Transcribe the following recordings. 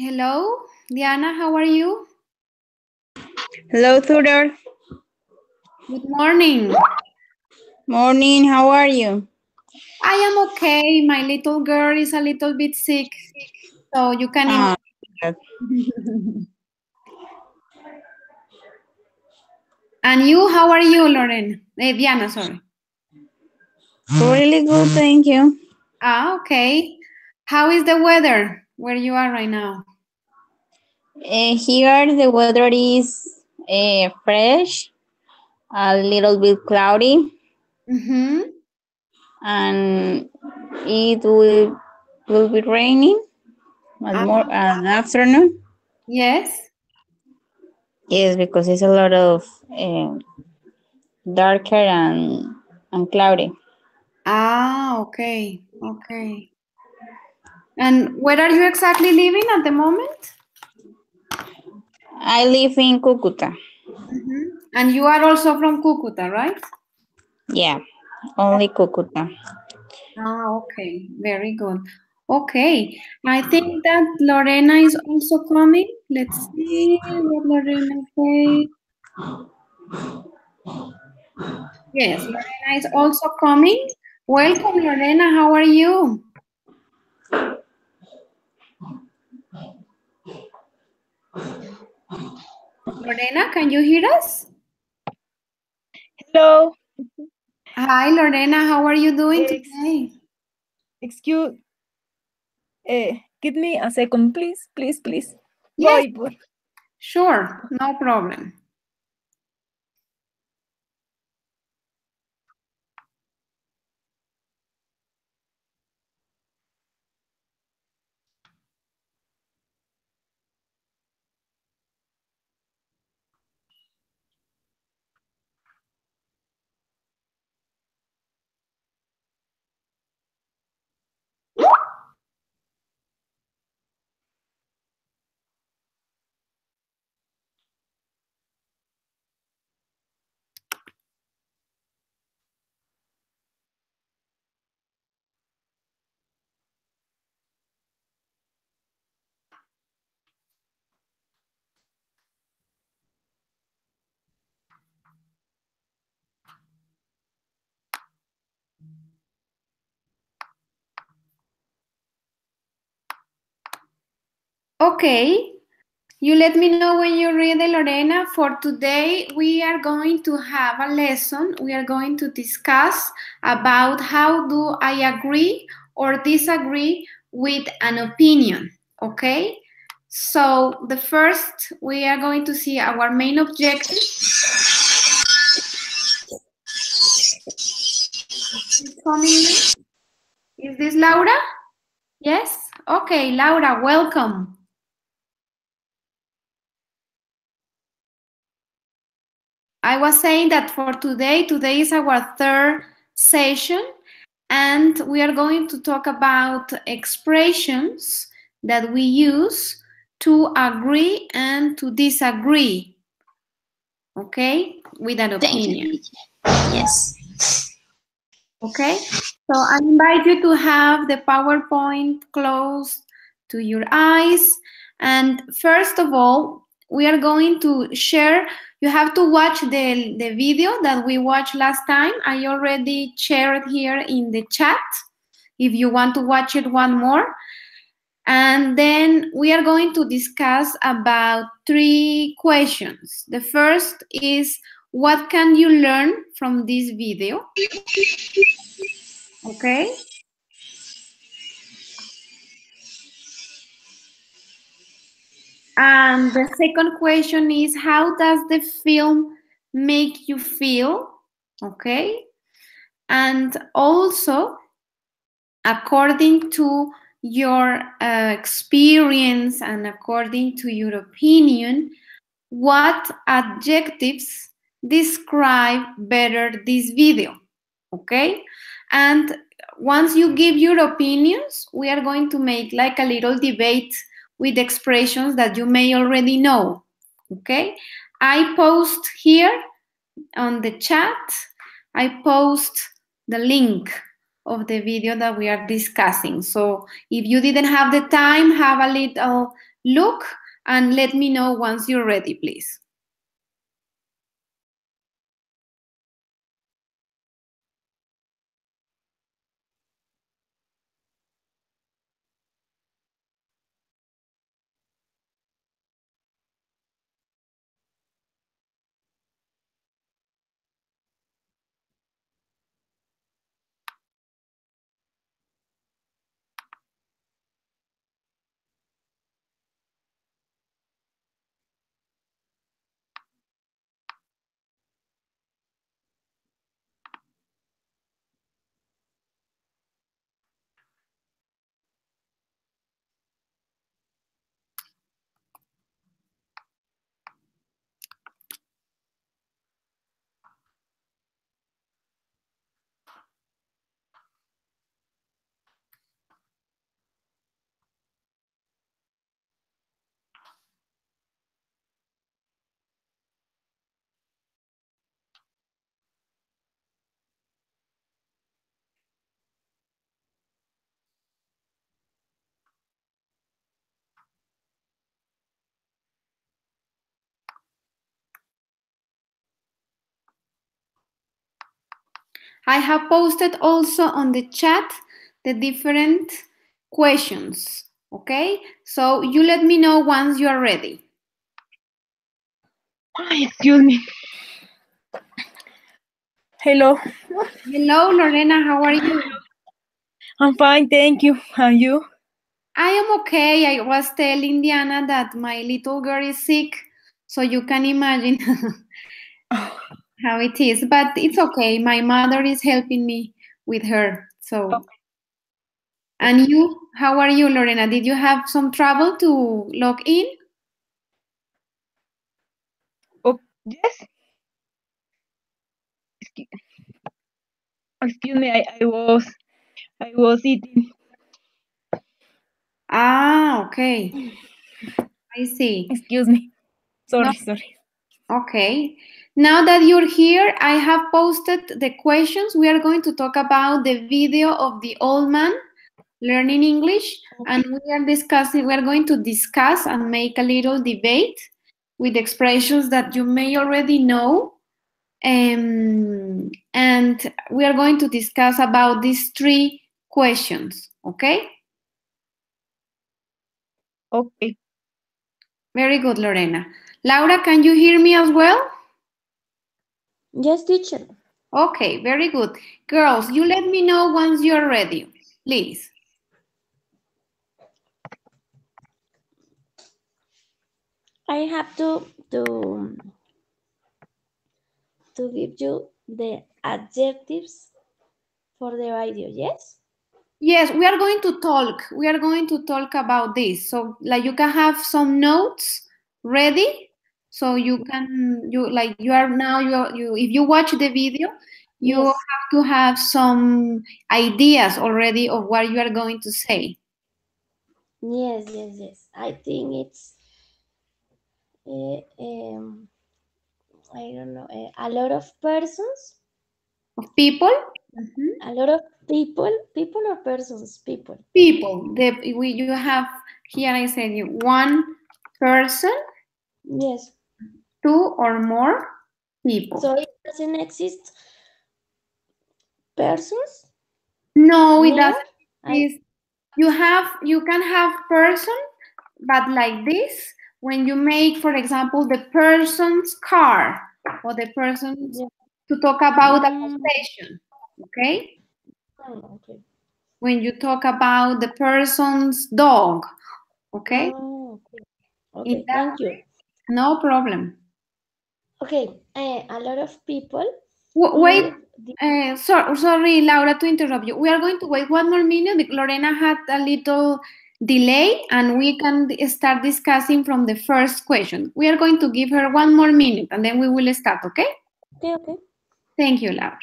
Hello, Diana, how are you? Hello, tutor. Good morning. Morning, how are you? I am okay. My little girl is a little bit sick, so you can imagine. And you, how are you, Lauren? Diana, sorry. Really good, thank you. Okay. How is the weather where you are right now? Here the weather is fresh, a little bit cloudy, Mm-hmm. and it will be raining at afternoon. Yes. Yes, because it's a lot of darker and cloudy. Okay. Okay. And where are you exactly living at the moment? I live in Cucuta. Mm-hmm. And you are also from Cucuta, right? Yeah, only Cucuta. Okay, very good. Okay, I think that Lorena is also coming. Let's see what Lorena says. Yes, Lorena is also coming. Welcome, Lorena. How are you? Lorena, can you hear us? Hello. Hi, Lorena. How are you doing today? Excuse. Give me a second, please. Please. Yes, Voy. sure. No problem. Okay. You let me know when you're ready, Lorena. For today, we are going to have a lesson. We are going to discuss about how do I agree or disagree with an opinion, okay? So the first, we are going to see our main objective. Is this Laura? Yes? Okay, Laura, welcome. I was saying that for today is our third session, and we are going to talk about expressions that we use to agree and to disagree, okay, with an opinion. Yes. Okay, so I invite you to have the PowerPoint close to your eyes. And first of all, we are going to share. You have to watch the video that we watched last time. I already shared here in the chat if you want to watch it one more. And then we are going to discuss about 3 questions. The first is, what can you learn from this video? Okay. And the second question is, how does the film make you feel? Okay. And also, according to your experience and according to your opinion, what adjectives describe better this video? Okay. And once you give your opinions, we are going to make like a little debate with expressions that you may already know. Okay. I post here on the chat, I post the link of the video that we are discussing. So if you didn't have the time, have a little look and let me know once you're ready, please. I have posted also on the chat the different questions, okay? So you let me know once you are ready. Excuse me. Hello. Hello, Lorena, how are you? I'm fine, thank you. And you? I am okay. I was telling Diana that my little girl is sick, so you can imagine how it is. But it's okay. My mother is helping me with her. So, and you, how are you, Lorena? Did you have some trouble to log in? Oh, yes. Excuse me. I was eating. Ah, okay. I see. Excuse me. No, Sorry. okay. Now that you're here, I have posted the questions. We are going to talk about the video of the old man learning English, and we are going to discuss and make a little debate with expressions that you may already know. And we are going to discuss about these three questions, okay? Okay. Very good, Lorena. Laura, can you hear me as well? Yes, teacher. Okay, very good. Girls, you let me know once you're ready, please. I have to give you the adjectives for the video, yes? Yes, we are going to talk. We are going to talk about this. So, like, you can have some notes ready. So you are now you if you watch the video, you Yes. have to have some ideas already of what you are going to say. Yes. I think it's uh, um, I don't know, a lot of persons, Of people. Mhm. a lot of people or persons, people. People. You have here. I said you one person, Yes. two or more people. So it doesn't exist persons No, it near. doesn't I exist. You can have person, but like this, when you make, for example, the person's car or the person's yeah. to talk about a Mm, possession, okay? okay. When you talk about the person's dog, okay? Oh, okay. In Okay. that, Thank you. no problem. Okay. A lot of people Wait, with the, sorry, Laura, to interrupt you. We are going to wait one more minute. Lorena had a little delay, and we can start discussing from the first question. We are going to give her one more minute, and then we will start, okay? okay. Thank you, Laura.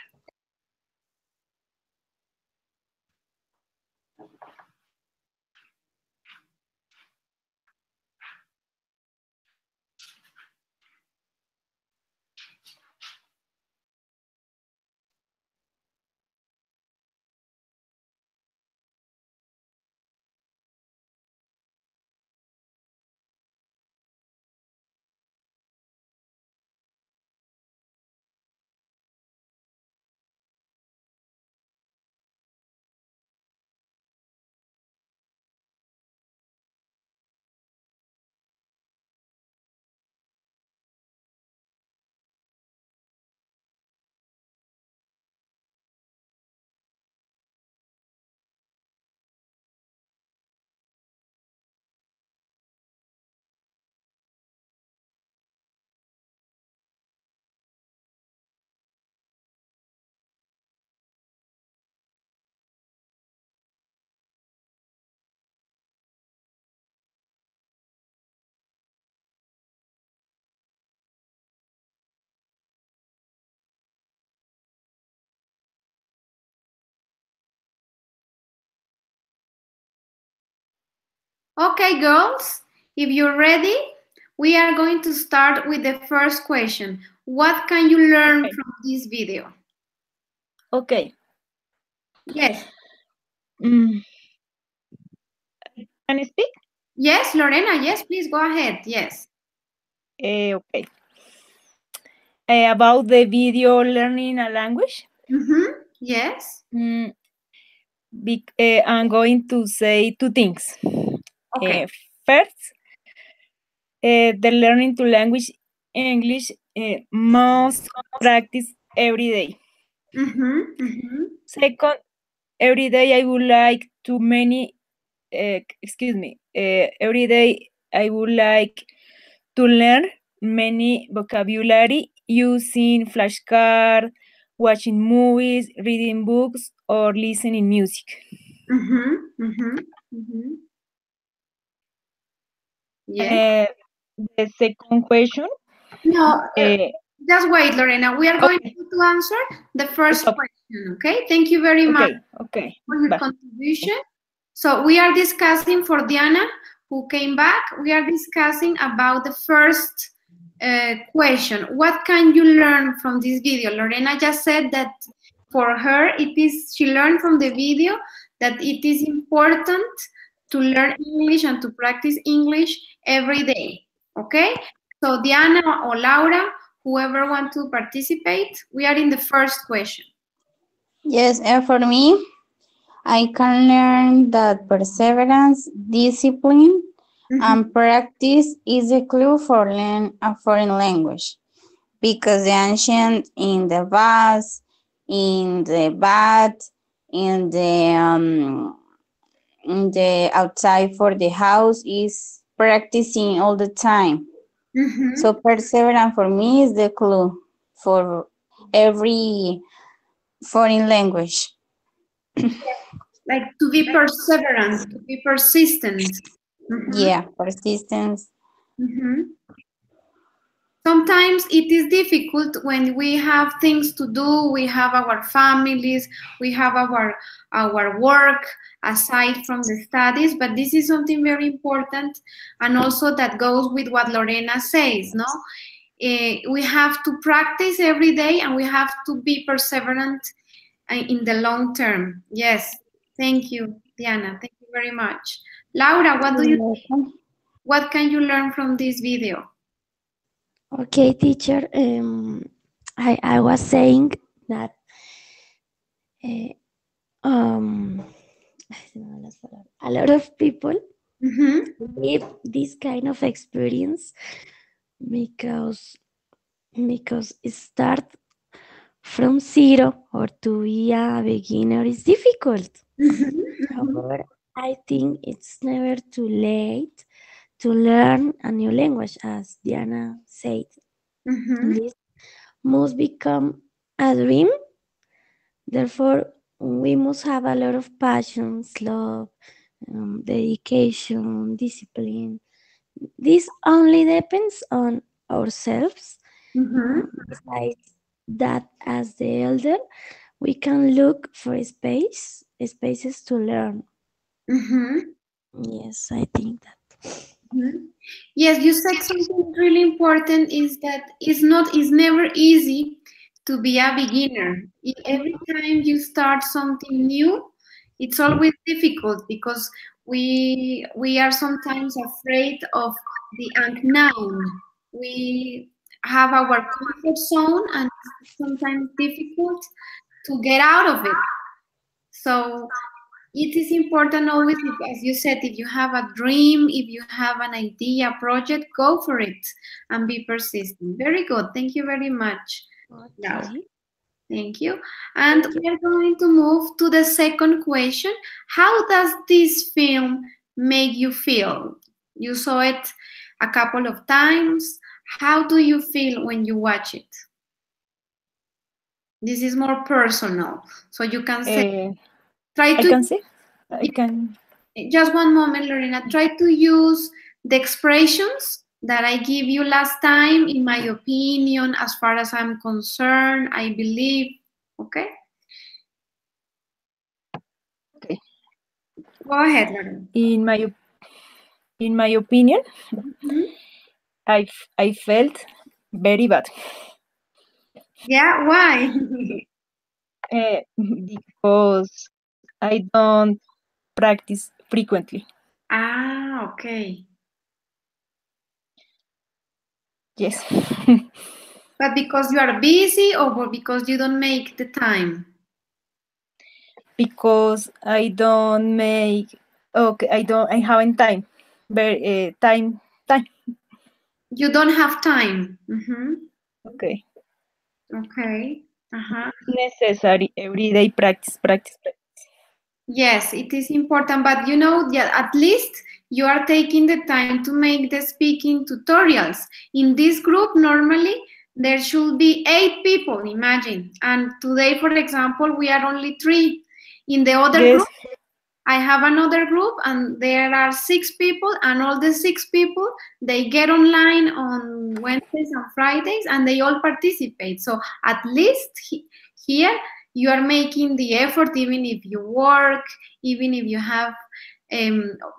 Okay, girls, if you're ready, we are going to start with the first question. What can you learn Okay. from this video? Okay. Yes. Mm, can I speak? Yes, Lorena, yes, please go ahead. Yes. Okay. About the video learning a language, Yes. mm, I'm going to say two things. Okay. First, the learning to language English must practice every day. Second, every day I would like to many, every day I would like to learn many vocabulary using flashcard, watching movies, reading books, or listening music. Yes. The second question. No, just wait, Lorena. We are going Okay. to answer the first Stop. question, okay? Thank you very much Okay. for your Bye. contribution. So we are discussing for Diana, who came back, we are discussing about the first question. What can you learn from this video? Lorena just said that for her, she learned from the video that it is important to learn English and to practice English every day, okay? So Diana or Laura, whoever wants to participate, we are in the first question. Yes, for me, I can learn that perseverance, discipline, and practice is a clue for learn a foreign language. Because the ancient in the bus, in the bath, in the outside for the house is practicing all the time. So perseverance for me is the clue for every foreign language. Like to be perseverant, to be persistent. Yeah, persistence. Sometimes it is difficult when we have things to do, we have our families, we have our work aside from the studies, but this is something very important and also that goes with what Lorena says, no? We have to practice every day and we have to be perseverant in the long term. Yes, thank you, Diana. Thank you very much. Laura, what do you think? What can you learn from this video? Okay, teacher. I was saying that a lot of people live this kind of experience because it start from zero or to be a beginner is difficult. However, I think it's never too late to learn a new language, as Diana said. This must become a dream. Therefore, we must have a lot of passions, love, dedication, discipline. This only depends on ourselves. Besides that, as the elder, we can look for spaces to learn. Yes, I think that. Yes, you said something really important is that it's never easy to be a beginner. Every time you start something new, it's always difficult because we are sometimes afraid of the unknown. We have our comfort zone and it's sometimes difficult to get out of it. So it is important always, as you said, if you have a dream, if you have an idea, project, go for it and be persistent. Very good. Thank you very much. Okay. Thank you. And we are going to move to the second question. How does this film make you feel? You saw it a couple of times. How do you feel when you watch it? This is more personal. So you can say, I can say? I can. Just one moment, Lorena. Try to use the expressions that I give you last time, in my opinion, as far as I'm concerned, I believe. Okay? Okay. Go ahead, Lorena. In my opinion, I felt very bad. Yeah, why? Because I don't practice frequently. Ah, okay. Yes. But because you are busy or because you don't make the time? Because I don't make, okay, I haven't time. Very time. You don't have time. Okay. Okay. Uh-huh. Necessary everyday practice. Yes, it is important, but you know, yeah, at least you are taking the time to make the speaking tutorials. In this group, normally there should be 8 people, imagine. And today, for example, we are only 3. In the other Yes. group, I have another group and there are 6 people, and all the 6 people, they get online on Wednesdays and Fridays and they all participate. So at least here you are making the effort, even if you work, even if you have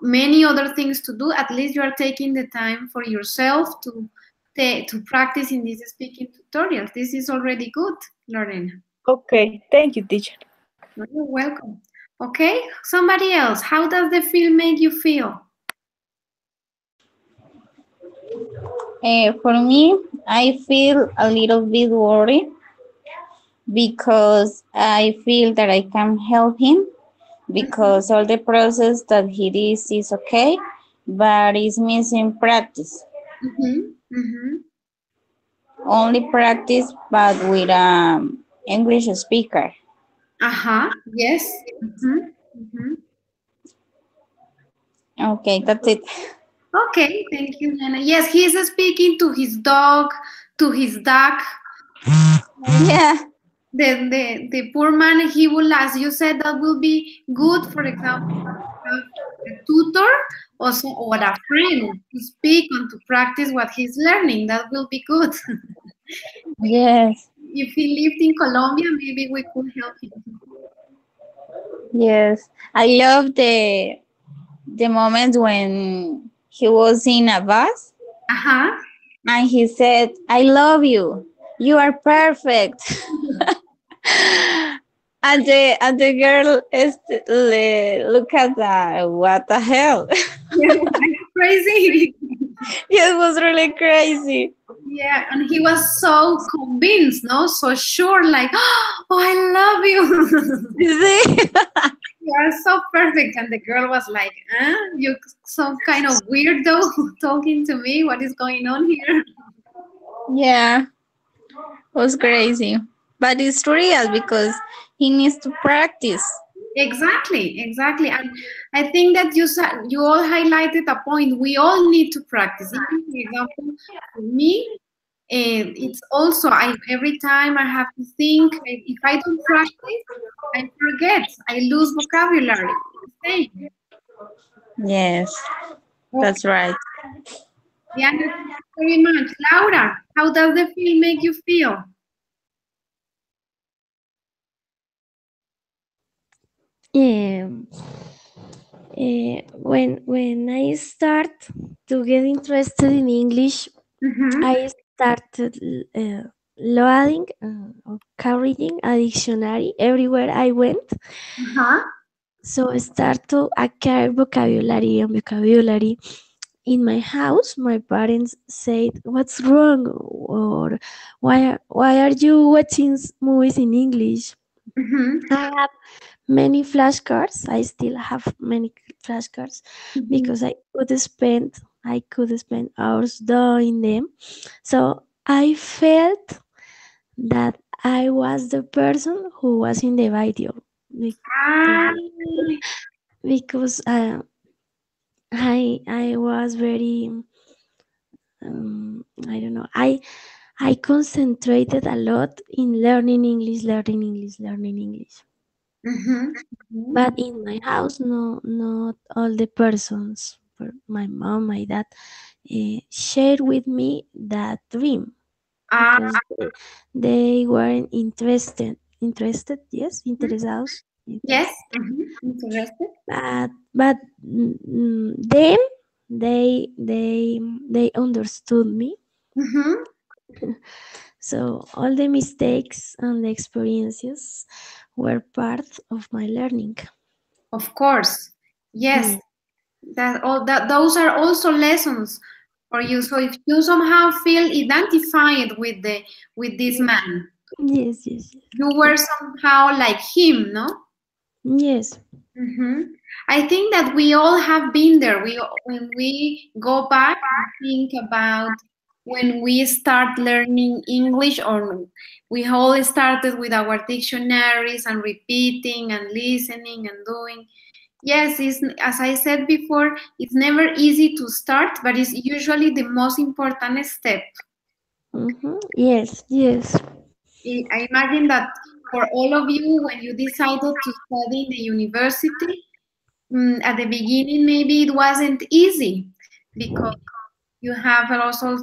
many other things to do, at least you are taking the time for yourself to practice in these speaking tutorials. This is already good, Lorena. Okay, thank you, teacher. You're welcome. Okay, somebody else. How does the film make you feel? For me, I feel a little bit worried because I feel that I can help him because all the process that he did is okay, but it's missing practice. Only practice, but with English speaker. Yes. Okay, that's it. Okay, thank you, Nana. Yes, he is speaking to his dog, to his duck. Yeah. The poor man, he will, as you said, that will be good, for example, have a tutor or a friend to speak and to practice what he's learning. That will be good. Yes. If he lived in Colombia, maybe we could help him. Yes. I love the moment when he was in a bus and he said, "I love you. You are perfect." and the girl is look at that. What the hell? Yeah, crazy. It was really crazy. Yeah, and he was so convinced, no, so sure, like, oh, I love you. See? You are so perfect. And the girl was like, you some kind of weirdo talking to me. What is going on here? Yeah, it was crazy. But it's real because he needs to practice. Exactly. And I think that you all highlighted a point. We all need to practice. Even, for example, for me, it's also every time I have to think. If I don't practice, I forget. I lose vocabulary. Same. Yes, that's right. Yeah, thank you very much. Laura, how does the film make you feel? When I start to get interested in English, I started loading or carrying a dictionary everywhere I went. So I start to acquire vocabulary and vocabulary. In my house, my parents said, "What's wrong?" or "Why are you watching movies in English?" I have many flashcards. I still have many flashcards because I could spend hours doing them. So I felt that I was the person who was in the video because I was very I don't know. I concentrated a lot in learning English. But in my house, no, not all the persons, my mom, my dad, shared with me that dream because they weren't interested, yes, interesados. Yes, interested. But them, they understood me. So all the mistakes and the experiences were part of my learning. Of course, yes. Those are also lessons for you. So if you somehow feel identified with this man, Yes. you were somehow like him, no? Yes. I think that we all have been there. When we go back and think about when we start learning English, or we all started with our dictionaries and repeating and listening and doing. Yes, as I said before, it's never easy to start, but it's usually the most important step. Yes. I imagine that for all of you, when you decided to study in the university, at the beginning, maybe it wasn't easy because you have also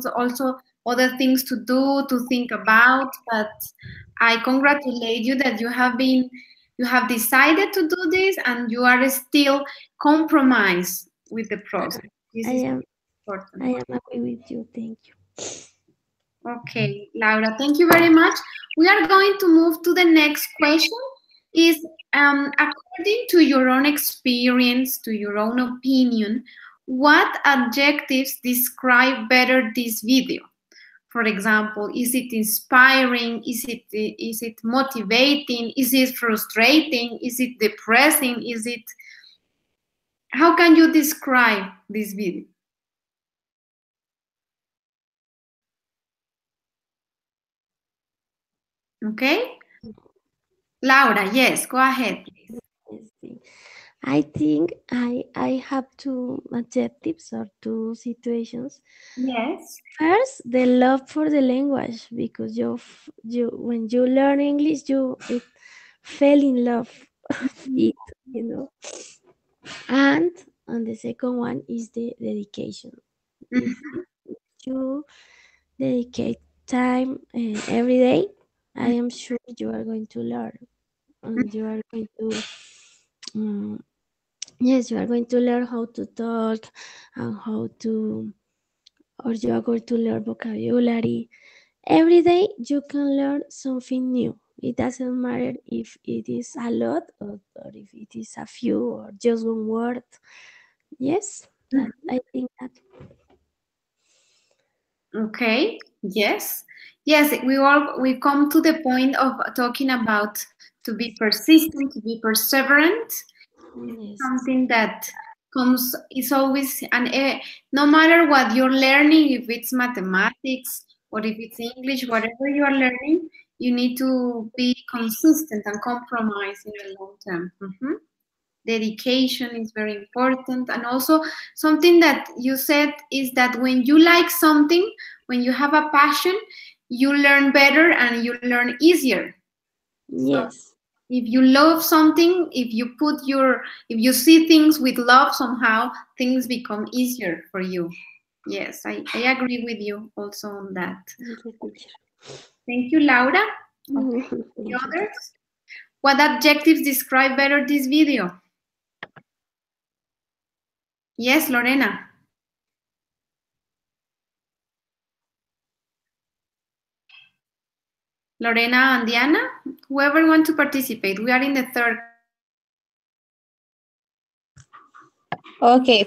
other things to do, to think about. But I congratulate you that you have decided to do this, and you are still compromised with the process. This is important. I am agree with you. Thank you. Okay, Laura, thank you very much. We are going to move to the next question. Is according to your own experience, to your own opinion, what adjectives describe better this video? For example, is it inspiring? Is it motivating? Is it frustrating? Is it depressing? How can you describe this video? Okay, Laura, yes, go ahead. I think I have two adjectives or two situations. Yes. First, the love for the language, because you when you learn English, it fell in love with it, And the second one is the dedication. If you dedicate time every day, I am sure you are going to learn, and you are going to yes, you are going to learn how to talk and or you are going to learn vocabulary. Every day you can learn something new. It doesn't matter if it is a lot or if it is a few or just one word. Yes, I think that. Okay, yes. We come to the point of talking about to be persistent, to be perseverant. Yes. Something that is always, and no matter what you're learning, if it's mathematics or if it's English, whatever you are learning, you need to be consistent and compromise in the long term. Dedication is very important. And also something that you said is that when you like something, when you have a passion, you learn better and you learn easier. Yes. So if you love something, if you see things with love, somehow things become easier for you. Yes, I agree with you also on that. Thank you, Laura. Okay. The others? What adjectives describe better this video? Yes, Lorena. Lorena and Diana, whoever wants to participate. We are in the third. Okay,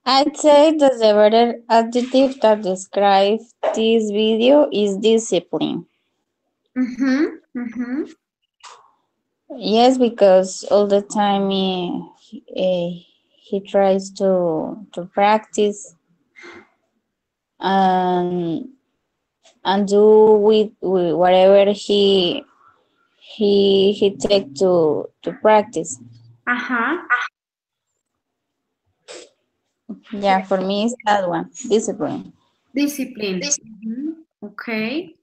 I'd say that the better adjective that describes this video is discipline. Yes, because all the time he tries to practice and do with whatever he take to practice. Yeah, for me it's that one, discipline. Discipline. Okay.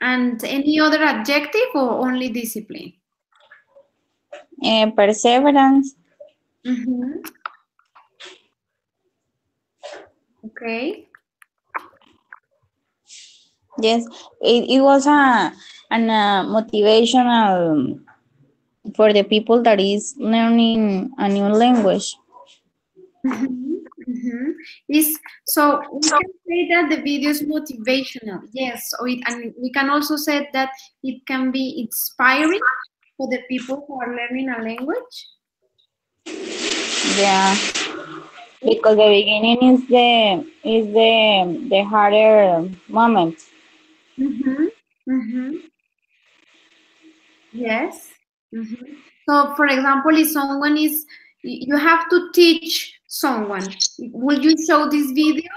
And any other adjective or only discipline? Perseverance. Okay. Yes, it was a motivational for the people that is learning a new language. So we can say that the video is motivational, yes. And we can also say that it can be inspiring for the people who are learning a language. Yeah, because the beginning is the harder moment. Yes. So, for example, if someone is, you have to teach someone. Will you show this video?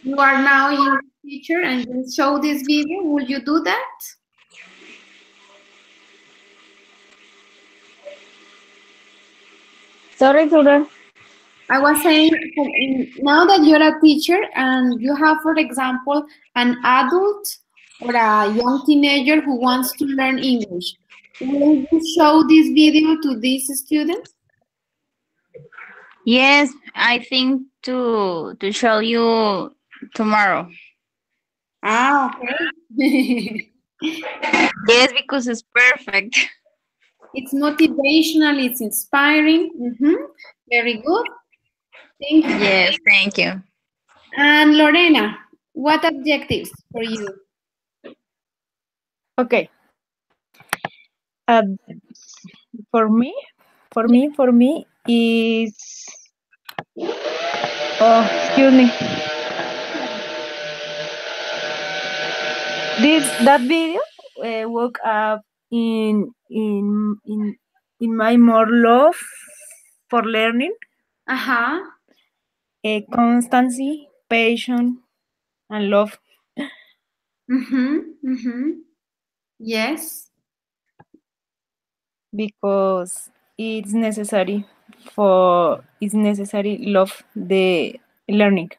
You are now your teacher and you show this video. Will you do that? Sorry, tutor. I was saying, now that you're a teacher and you have, for example, an adult or a young teenager who wants to learn English, will you show this video to these students? Yes, I think to show you tomorrow. Ah, okay. Yes, because it's perfect. It's motivational, it's inspiring. Very good. Thank you. Yes, thank you. And Lorena, what objectives for you? Okay. For me is excuse me. That video woke up in my more love for learning, constancy, patience, and love. Yes. Because it's necessary love the learning.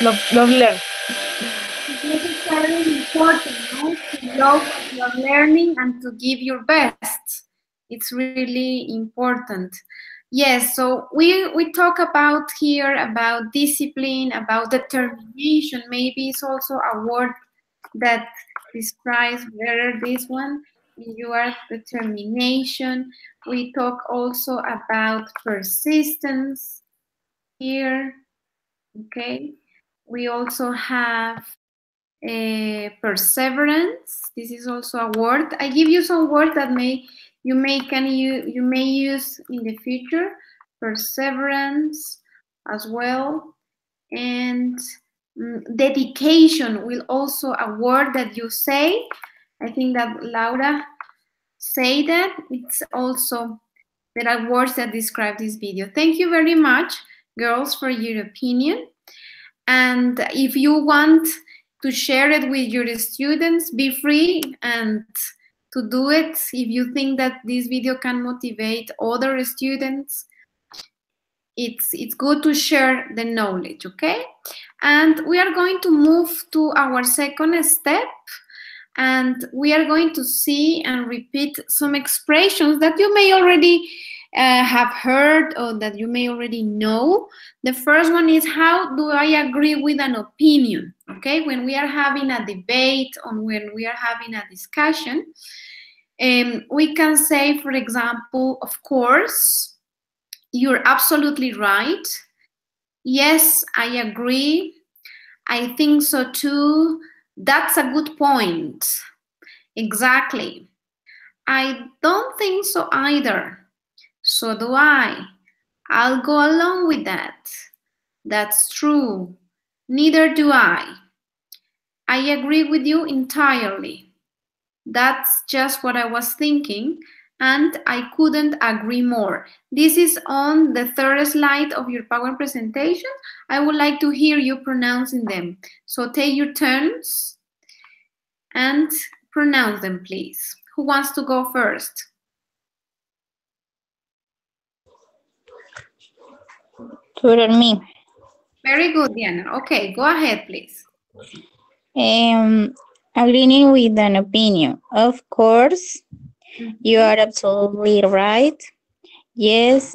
Love learn. It's necessarily important, no? To love what you're learning and to give your best. It's really important. Yes, so we talk about here about discipline, about determination. Maybe it's also a word that describes better this one. Your determination. We talk also about persistence here. Okay. We also have perseverance. This is also a word. I give you some words that you may use in the future. Perseverance as well, and dedication will also a word that you say. I think that Laura say that. It's also, there are words that describe this video. Thank you very much, girls, for your opinion. And if you want to share it with your students, be free and to do it. If you think that this video can motivate other students, it's good to share the knowledge, okay? And we are going to move to our second step, and we are going to see and repeat some expressions that you may already have heard or that you may already know. The first one is, how do I agree with an opinion? Okay, when we are having a debate or when we are having a discussion, we can say, for example, of course, you're absolutely right. Yes, I agree. I think so too. That's a good point. Exactly. I don't think so either. So do I. I'll go along with that. That's true. Neither do I. I agree with you entirely. That's just what I was thinking, and I couldn't agree more. This is on the third slide of your PowerPoint presentation. I would like to hear you pronouncing them. So take your turns and pronounce them, please. Who wants to go first? Tutor me. Very good, Diana. Okay, go ahead, please. Agreeing with an opinion. Of course, you are absolutely right. Yes,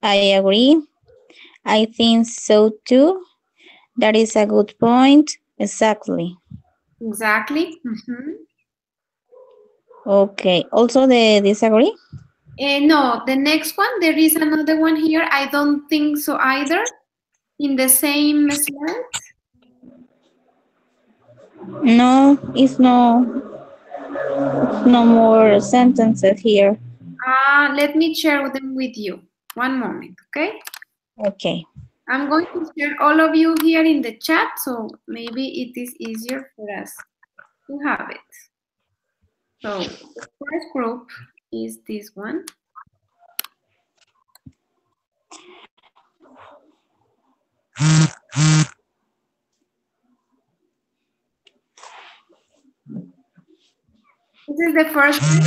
I agree. I think so too. That is a good point. Exactly. Exactly. Okay. Also the disagree? No, the next one, there is another one here. I don't think so either. In the same slide. No, it's no more sentences here. Let me share them with you. One moment, okay? Okay. I'm going to share all of you here in the chat, so maybe it is easier for us to have it. So the first group is this one. This is the first group.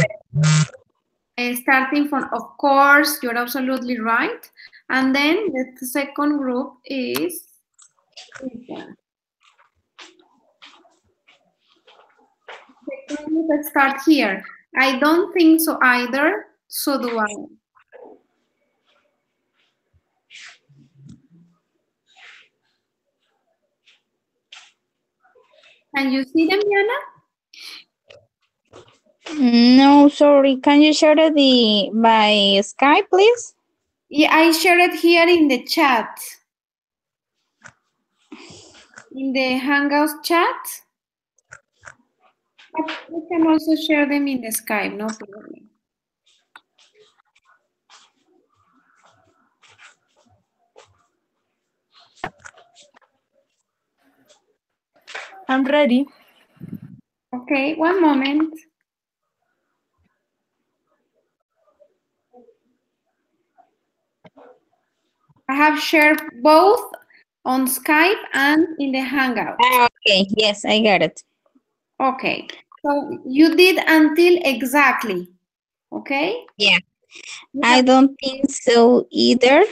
Starting from, of course, you're absolutely right. And then the second group is this one. Second group, let's start here. I don't think so either, so do I. Can you see them, Yana? No, sorry. Can you share the by Skype, please? Yeah, I shared it here in the chat. In the Hangouts chat. But we can also share them in the Skype, no problem. I'm ready. Okay, one moment. I have shared both on Skype and in the Hangout. Okay, yes, I got it. Okay, so you did until exactly, okay? Yeah. I don't think so either.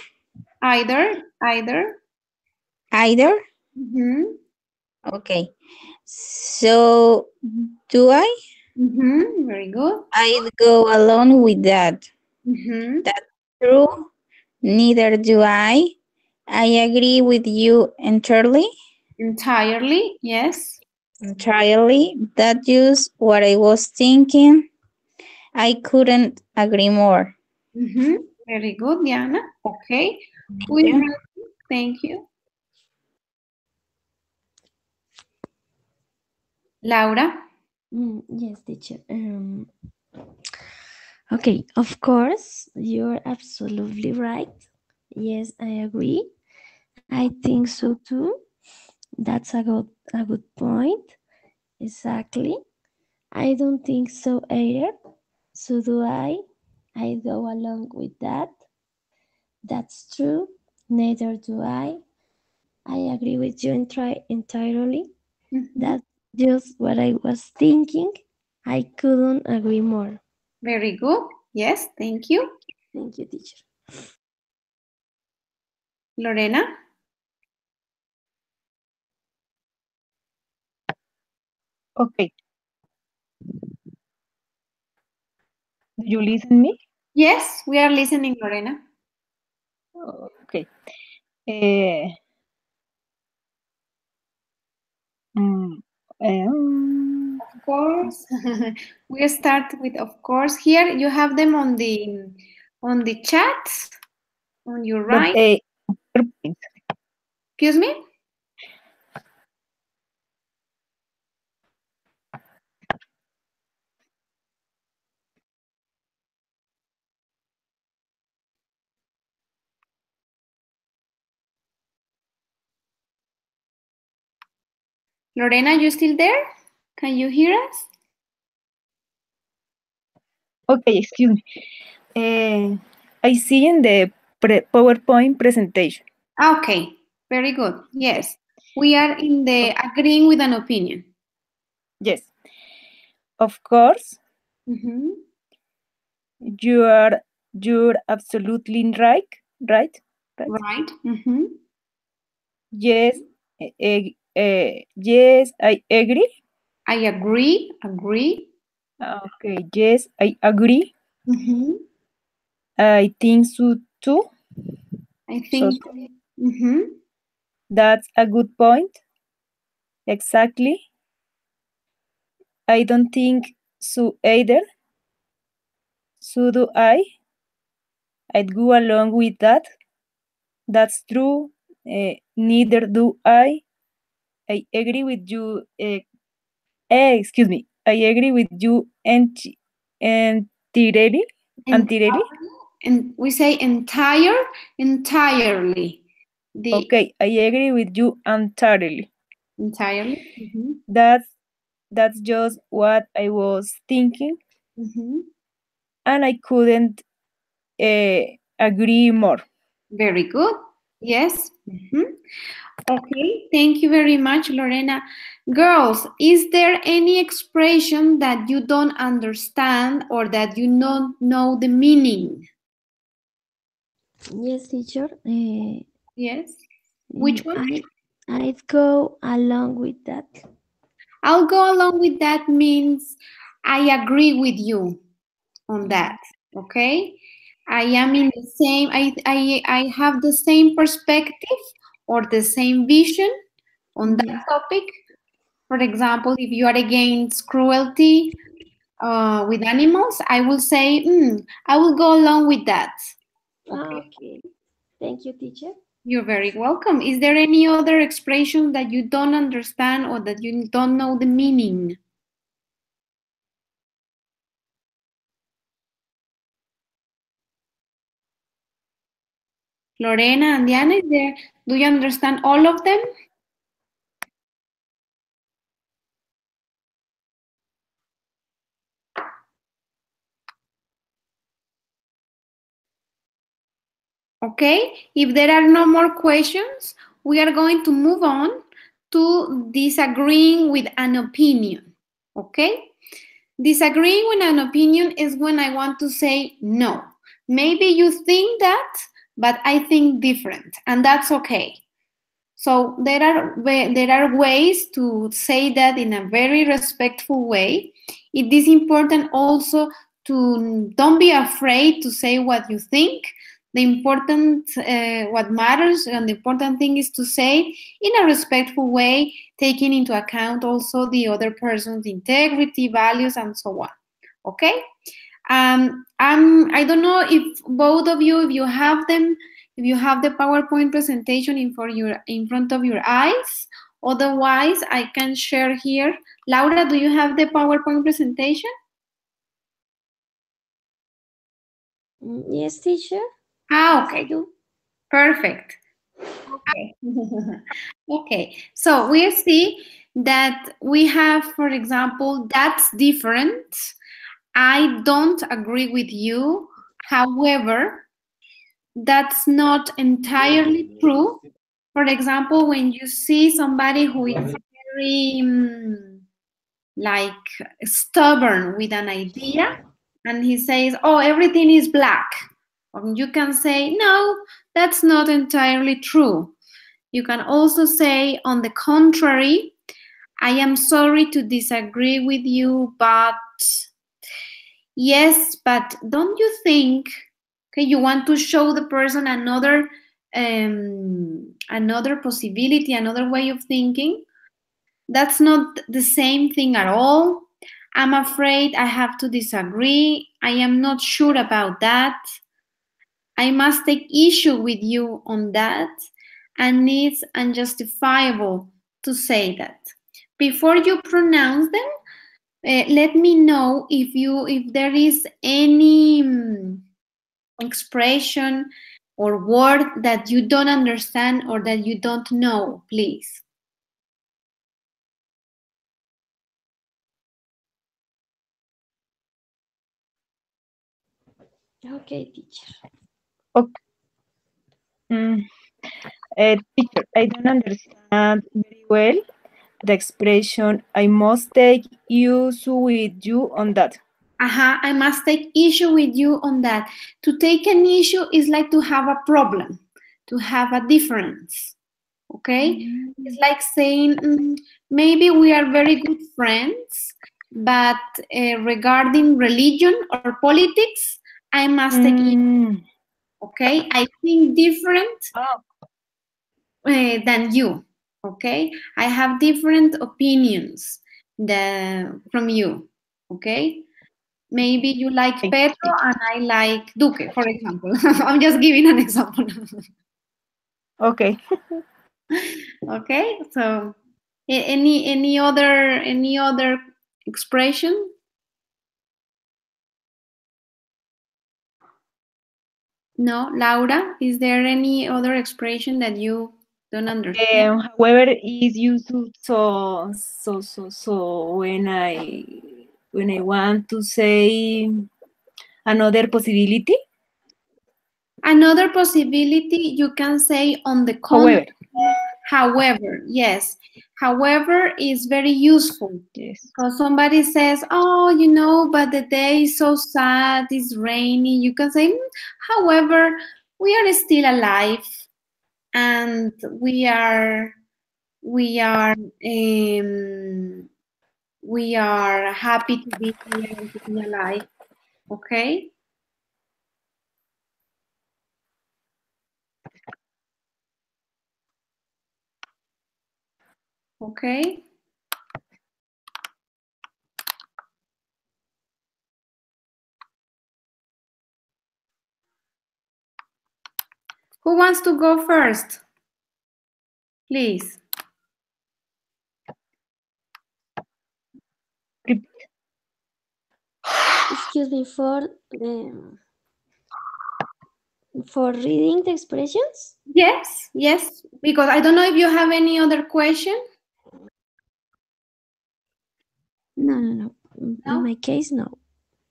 Either. Either? Mm-hmm. Okay. So, do I? Mm-hmm. Very good. I'd go along with that. Mm-hmm. That's true. Neither do I. I agree with you entirely. Entirely, yes. Entirely. That's just what I was thinking. I couldn't agree more. Mm-hmm. Very good, Diana. Okay. Yeah. Thank you. Laura? Yes, teacher. Okay, of course, you're absolutely right. Yes, I agree. I think so too. That's a good point. Exactly. I don't think so either. So do I. I go along with that. That's true. Neither do I. I agree with you entirely. Mm-hmm. That's just what I was thinking. I couldn't agree more. Very good. Yes, thank you. Thank you, teacher. Lorena? Okay. Do you listen me? Yes, we are listening, Lorena. Okay. Of course. We start with of course. Here you have them on the chat on your right. Excuse me? Lorena, you still there? Can you hear us? Okay, excuse me. I see in the PowerPoint presentation. Okay, very good. Yes, we are in the agreeing with an opinion. Yes. Of course. Mm-hmm. You're absolutely right. Right. Mm-hmm. Yes. Yes, I agree. I agree. Okay. Yes, I agree. Mm-hmm. I think so too. I think. So, mm-hmm. That's a good point. Exactly. I don't think so either. So do I. I'd go along with that. That's true. Neither do I. I agree with you. Excuse me. I agree with you entirely. Entirely. And we say entirely. Okay, I agree with you entirely. Entirely. That's just what I was thinking, and I couldn't agree more. Very good. Yes. Okay. Thank you very much, Lorena. Girls, is there any expression that you don't understand or that you don't know the meaning? Yes, teacher. Yes. Which one? I'd go along with that. I'll go along with that means I agree with you on that. Okay. I am in the same, I have the same perspective or the same vision on that topic. For example, if you are against cruelty with animals, I will say, I will go along with that. Okay. Thank you, teacher. You're very welcome. Is there any other expression that you don't understand or that you don't know the meaning? Lorena and Diana, is there? Do you understand all of them? Okay, if there are no more questions, we are going to move on to disagreeing with an opinion. Okay? Disagreeing with an opinion is when I want to say no. Maybe you think that, but I think different, and that's okay. So there are ways to say that in a very respectful way. It is important also to don't be afraid to say what you think. What matters and the important thing is to say in a respectful way, taking into account also the other person's integrity, values, and so on. Okay? I don't know if both of you, if you have them, if you have the PowerPoint presentation in front of your eyes. Otherwise, I can share here. Laura, do you have the PowerPoint presentation? Yes, teacher. Okay. Yes, I do. Perfect. Okay. Okay. So we see that we have, for example, that's different. I don't agree with you. However, that's not entirely true. For example, when you see somebody who is very like stubborn with an idea and he says, oh, everything is black. You can say, no, that's not entirely true. You can also say, on the contrary, I am sorry to disagree with you, but yes, but don't you think, okay, you want to show the person another possibility, another way of thinking? That's not the same thing at all. I'm afraid I have to disagree. I am not sure about that. I must take issue with you on that, and it's unjustifiable to say that. Before you pronounce them, let me know if there is any expression or word that you don't understand or that you don't know, please. Okay, teacher. Okay. Teacher, I don't understand very well the expression, I must take issue with you on that. I must take issue with you on that. To take an issue is like to have a problem, to have a difference. Okay? It's like saying, maybe we are very good friends, but regarding religion or politics, I must take issue. Okay? I think different than you. Okay? I have different opinions from you. Okay? Maybe you like Okay, Pedro teacher. and I like Duque, for example. I'm just giving an example. Okay. Okay, so any other expression? No, Laura, is there any other expression that you don't understand? However, is used so when I want to say another possibility. Another possibility you can say on the contrary. However, yes. However is very useful. Yes. Because somebody says, oh, you know, but the day is so sad, it's rainy. You can say, however, we are still alive and we are happy to be here and to be alive. Okay? Okay? Who wants to go first? Please. Excuse me for reading the expressions. Yes, yes, because I don't know if you have any other question. No. No? In my case, no.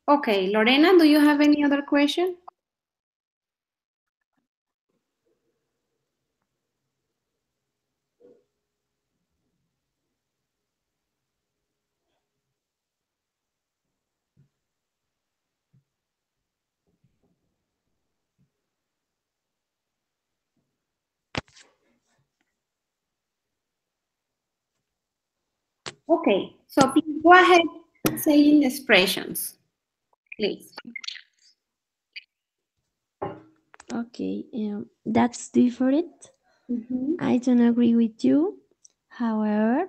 Okay, Lorena, do you have any other question? Okay, so please go ahead saying expressions, please. Okay, that's different. Mm-hmm. I don't agree with you. However,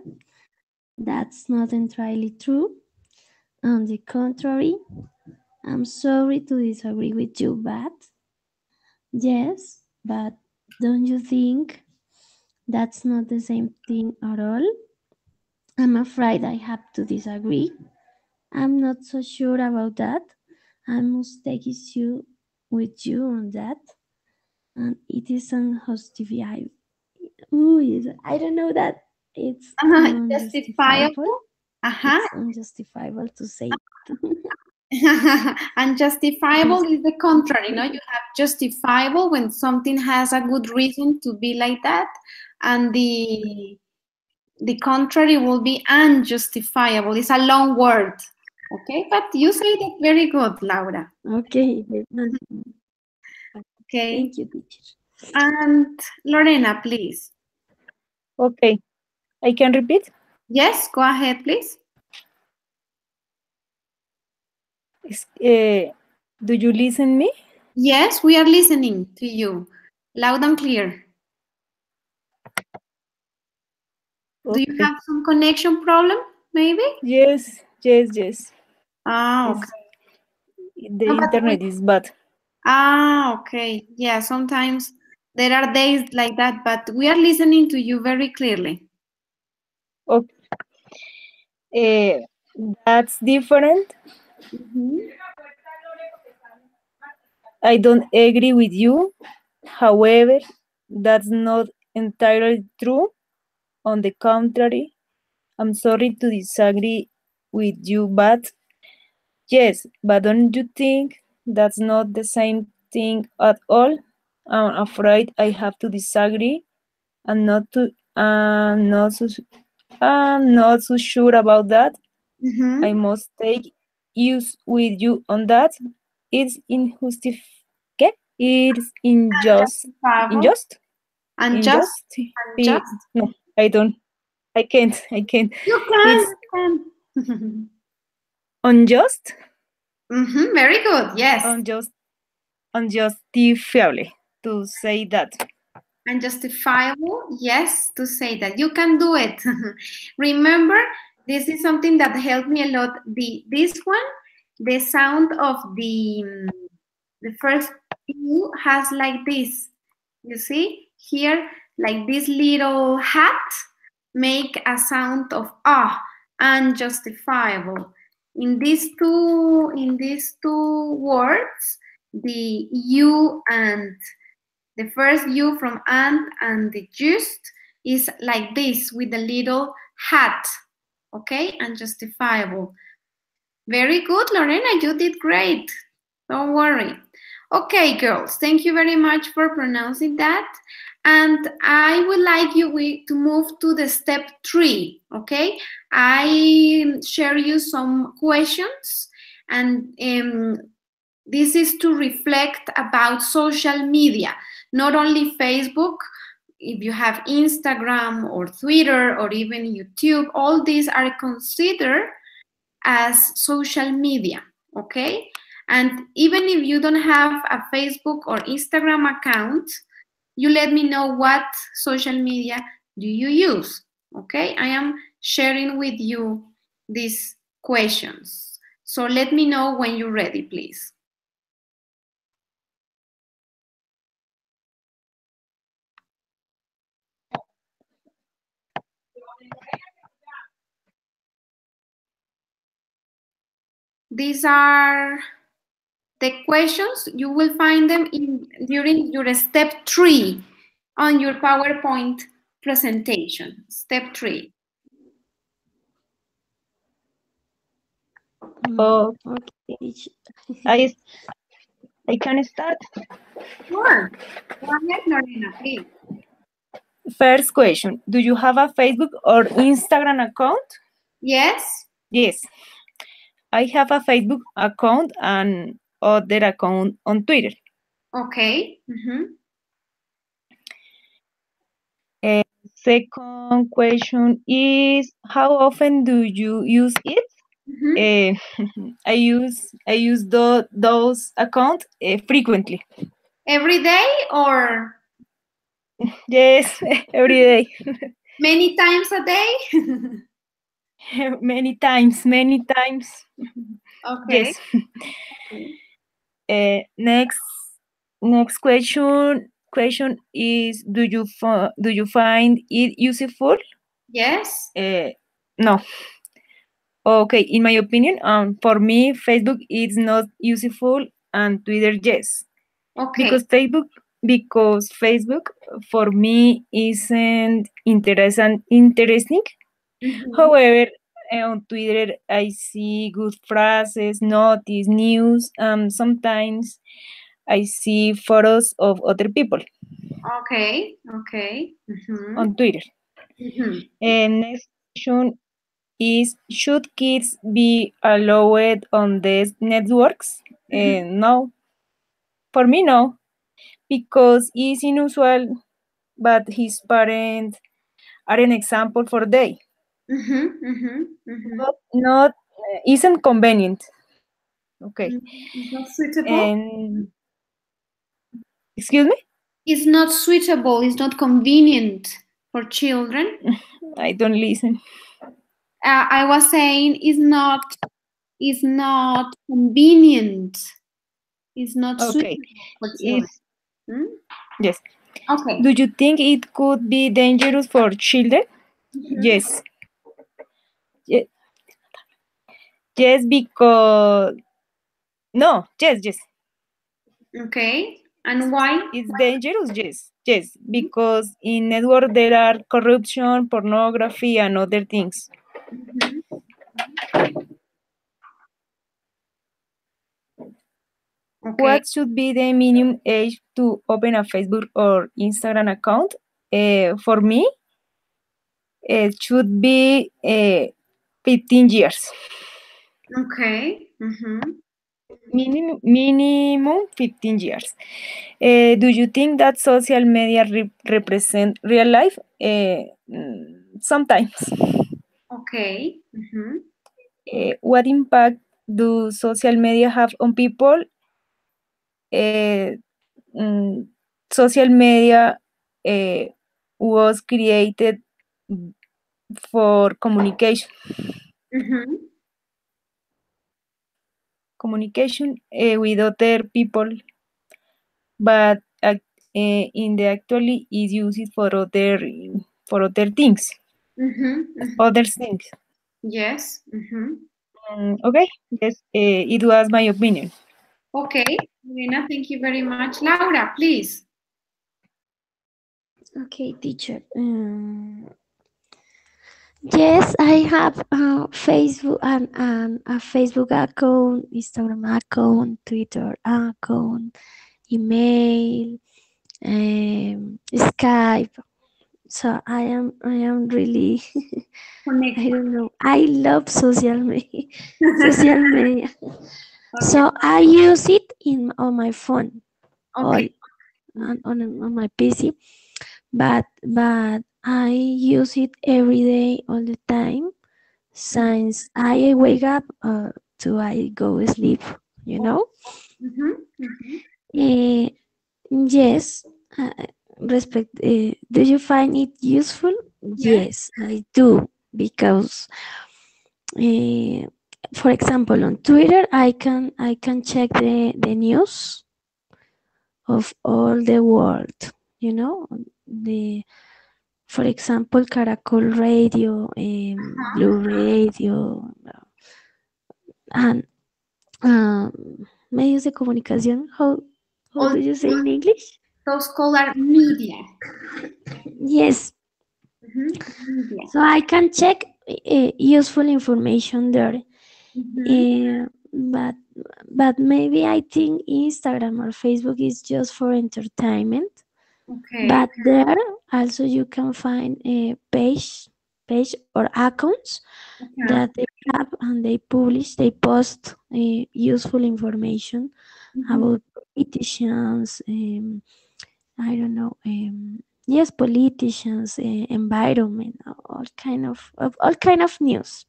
that's not entirely true. On the contrary, I'm sorry to disagree with you, but yes, but don't you think that's not the same thing at all? I'm afraid I have to disagree. I'm not so sure about that. I must take issue with you on that. And it is unjustifiable. I don't know that it's unjustifiable. Justifiable. It's unjustifiable to say it. Unjustifiable is the contrary, no? You have justifiable when something has a good reason to be like that, and the contrary will be unjustifiable. It's a long word, okay? But you say that very good, Laura. Okay. Okay. Thank you, teacher. And Lorena, please. Okay. I can repeat? Yes, go ahead, please. Do you listen me? Yes, we are listening to you, loud and clear. Okay. Do you have some connection problem, maybe? Yes. Ah, okay. The internet is bad. Ah, okay. Yeah, sometimes there are days like that, but we are listening to you very clearly. Okay. That's different. Mm-hmm. I don't agree with you. However, that's not entirely true. On the contrary, I'm sorry to disagree with you, but yes, but don't you think that's not the same thing at all? I'm afraid I have to disagree. I'm not so sure about that. Mm-hmm. I must take use with you on that. It's It's unjust. Unjust. No, I don't. I can't. You It's can. unjust. Mm-hmm. Very good. Yes. Unjustifiable to say that. Unjustifiable. Yes, to say that you can do it. Remember, this is something that helped me a lot. This one, the sound of the first U has like this. You see here, like this little hat make a sound of ah, unjustifiable. In these two words, the U and the first U from and the just is like this with the little hat. Okay, unjustifiable. Very good, Lorena, you did great. Don't worry. Okay, girls, thank you very much for pronouncing that. And I would like you to move to the step 3, okay? I share you some questions, and this is to reflect about social media, not only Facebook. If you have Instagram or Twitter or even YouTube, all these are considered as social media, okay? And even if you don't have a Facebook or Instagram account, you let me know what social media do you use, okay? I am sharing with you these questions. So let me know when you're ready, please. These are the questions. You will find them during your step 3 on your PowerPoint presentation. Step 3. Oh, Okay. I can start. Sure. Go ahead, Lorena, please. First question, do you have a Facebook or Instagram account? Yes. Yes. I have a Facebook account and other account on Twitter. Okay. Second question is, how often do you use it? I use those accounts frequently. Every day or? Yes, every day. Many times a day? Many times. Okay. Yes. Next question is, do you find it useful? Yes. No. Okay, in my opinion, for me, Facebook is not useful and Twitter, yes. Okay. Because Facebook for me isn't interesting. However, on Twitter I see good phrases, notice, news, sometimes I see photos of other people. Okay. On Twitter. And next question is, should kids be allowed on these networks? No. For me, no. Because it's unusual, but his parents are an example for they. Not isn't convenient. Okay. It's not suitable. And excuse me? It's not suitable. It's not convenient for children. I don't listen. I was saying it's not convenient. It's not suitable for children. Yes. Okay. Do you think it could be dangerous for children? Yes. Yes, because no, yes. Okay. And why? It's dangerous, yes. Because in network there are corruption, pornography, and other things. Okay. What should be the minimum age to open a Facebook or Instagram account? For me, it should be 15 years. Okay. Minimum 15 years. Do you think that social media represent real life? Sometimes. Okay. What impact do social media have on people? Social media was created for communication. communication with other people, but in the actually is used for other things, other things. Yes. Okay, yes, it was my opinion. Okay, Elena, thank you very much. Laura, please. Okay, teacher. Yes, I have a Facebook and a Facebook account, Instagram account, Twitter account, email, Skype. So I am really I don't know. I love social media. Social media. So I use it on my phone, all on my PC. But I use it every day, all the time, since I wake up to I go sleep. You know. Eh, yes. Respect. Do you find it useful? Yes, I do, because for example, on Twitter, I can check the news of all the world. You know, for example, Caracol Radio, Blue Radio, and medios de comunicación. How do you say in English? Those called are media. Yes. Media. So I can check useful information there. But maybe I think Instagram or Facebook is just for entertainment. Okay. But there also you can find a page or accounts that they have, and they post useful information about politicians. I don't know. Yes, politicians, environment, all kind of news.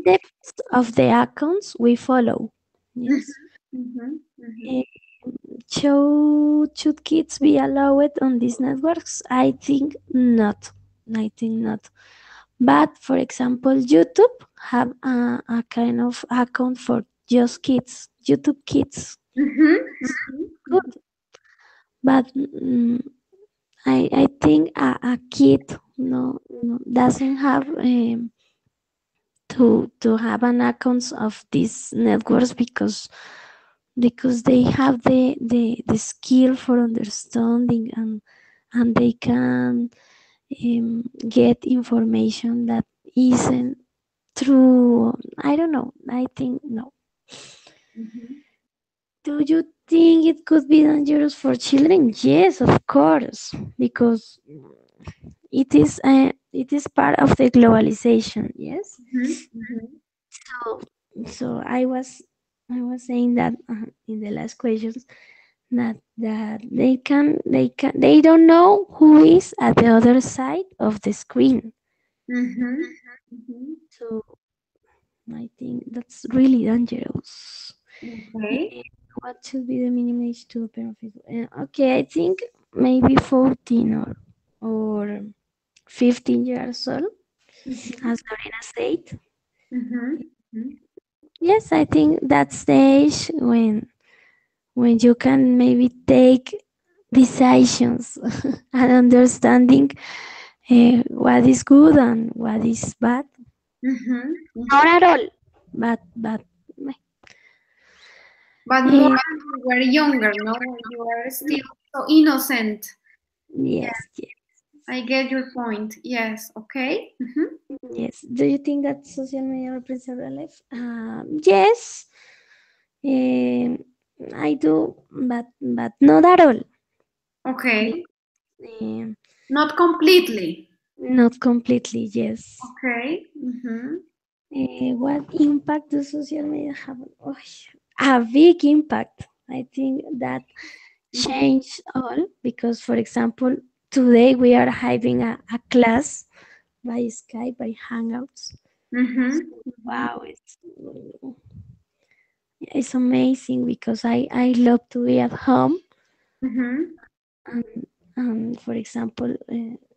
Depth of the accounts we follow. Yes. Should kids be allowed on these networks? I think not. But for example, YouTube have a kind of account for just kids, YouTube Kids. Good. But I think a kid doesn't have to have an account of these networks, because they have the skill for understanding, and they can get information that isn't true. I don't know. I think no. Do you think it could be dangerous for children? Yes, of course, because it is part of the globalization. Yes. So I was saying that in the last questions, that they don't know who is at the other side of the screen. So I think that's really dangerous. Okay. What should be the minimum age to open a Facebook? Okay, I think maybe 14 or 15 years old, as Lorena said. Yes, I think that's the age when you can maybe take decisions and understanding what is good and what is bad. Not at all, but more when you were younger, no? When you were still so innocent. yes. I get your point. Yes. Okay. Yes. Do you think that social media represents real life? Yes. I do, but not at all. Okay. Not completely. Not completely. Yes. Okay. What impact does social media have? Oh, a big impact. I think that changed all, because, for example, today we are having a class by Skype, by Hangouts. Wow, it's amazing, because I love to be at home. And for example,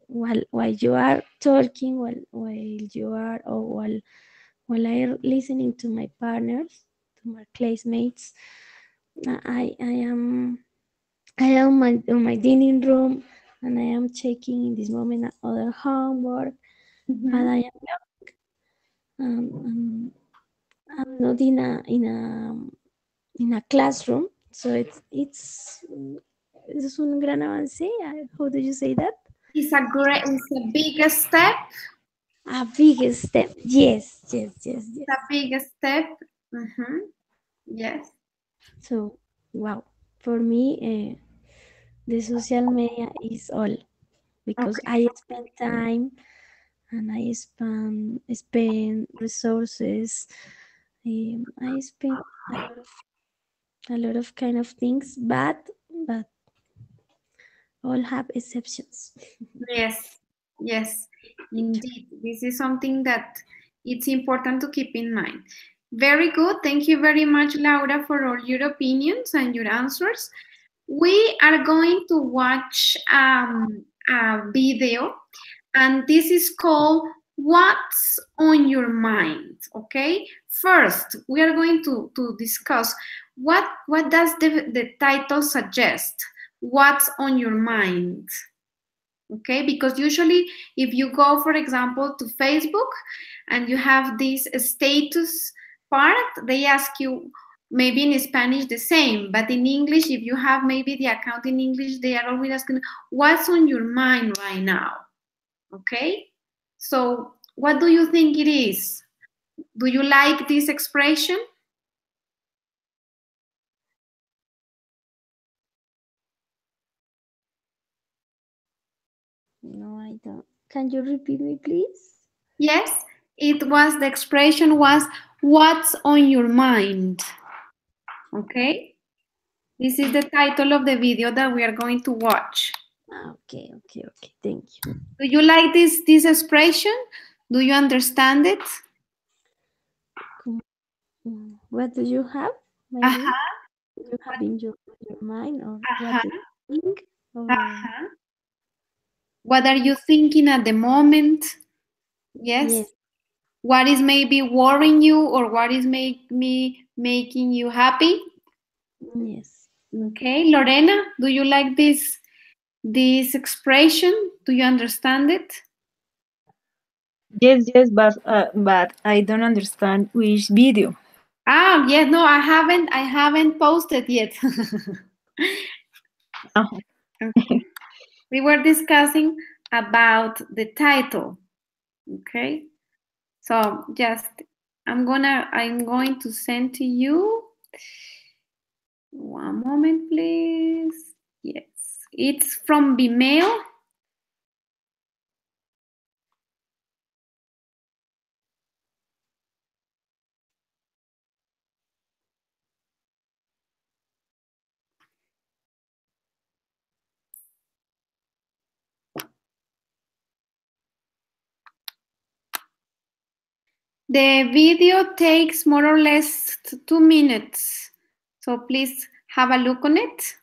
while you are talking, while you are, or while I am listening to my partners my classmates. I am on my dining room, and I am checking in this moment other homework, but I am I'm not in a classroom, so it's un gran avance. How do you say that? It's a big step. A big step. Yes, yes, yes, yes. It's a big step. Yes. So, wow, for me, the social media is all, because Okay. I spend time and I spend resources. I spend a lot of kind of things, but all have exceptions. Yes. Yes. Indeed. This is something that it's important to keep in mind. Very good. Thank you very much, Laura, for all your opinions and your answers. We are going to watch a video, and this is called What's on Your Mind? Okay, first we are going to discuss what does the title suggest? What's on your mind? Okay, because usually if you go, for example, to Facebook and you have this status part, they ask you, maybe in Spanish the same, but in English, if you have maybe the account in English, they are always asking, what's on your mind right now? Okay, so what do you think it is? Do you like this expression? No, I don't. Can you repeat me, please? Yes, the expression was, what's on your mind? Okay, this is the title of the video that we are going to watch. Okay, okay, okay. Thank you. Do you like this expression? Do you understand it? What do you have? Maybe Uh-huh. you have in your mind, or what Uh-huh. do you think? Or Uh-huh. What are you thinking at the moment? Yes. yes, What is maybe worrying you, or what is making you happy? yes. Okay, Lorena, do you like this expression? Do you understand it? Yes, yes, but I don't understand which video. Ah, yes, no, I haven't posted yet. Oh. Okay. We were discussing about the title. Okay. So just I'm going to send to you. One moment, please. Yes. It's from Vimeo. The video takes more or less 2 minutes. So please have a look on it.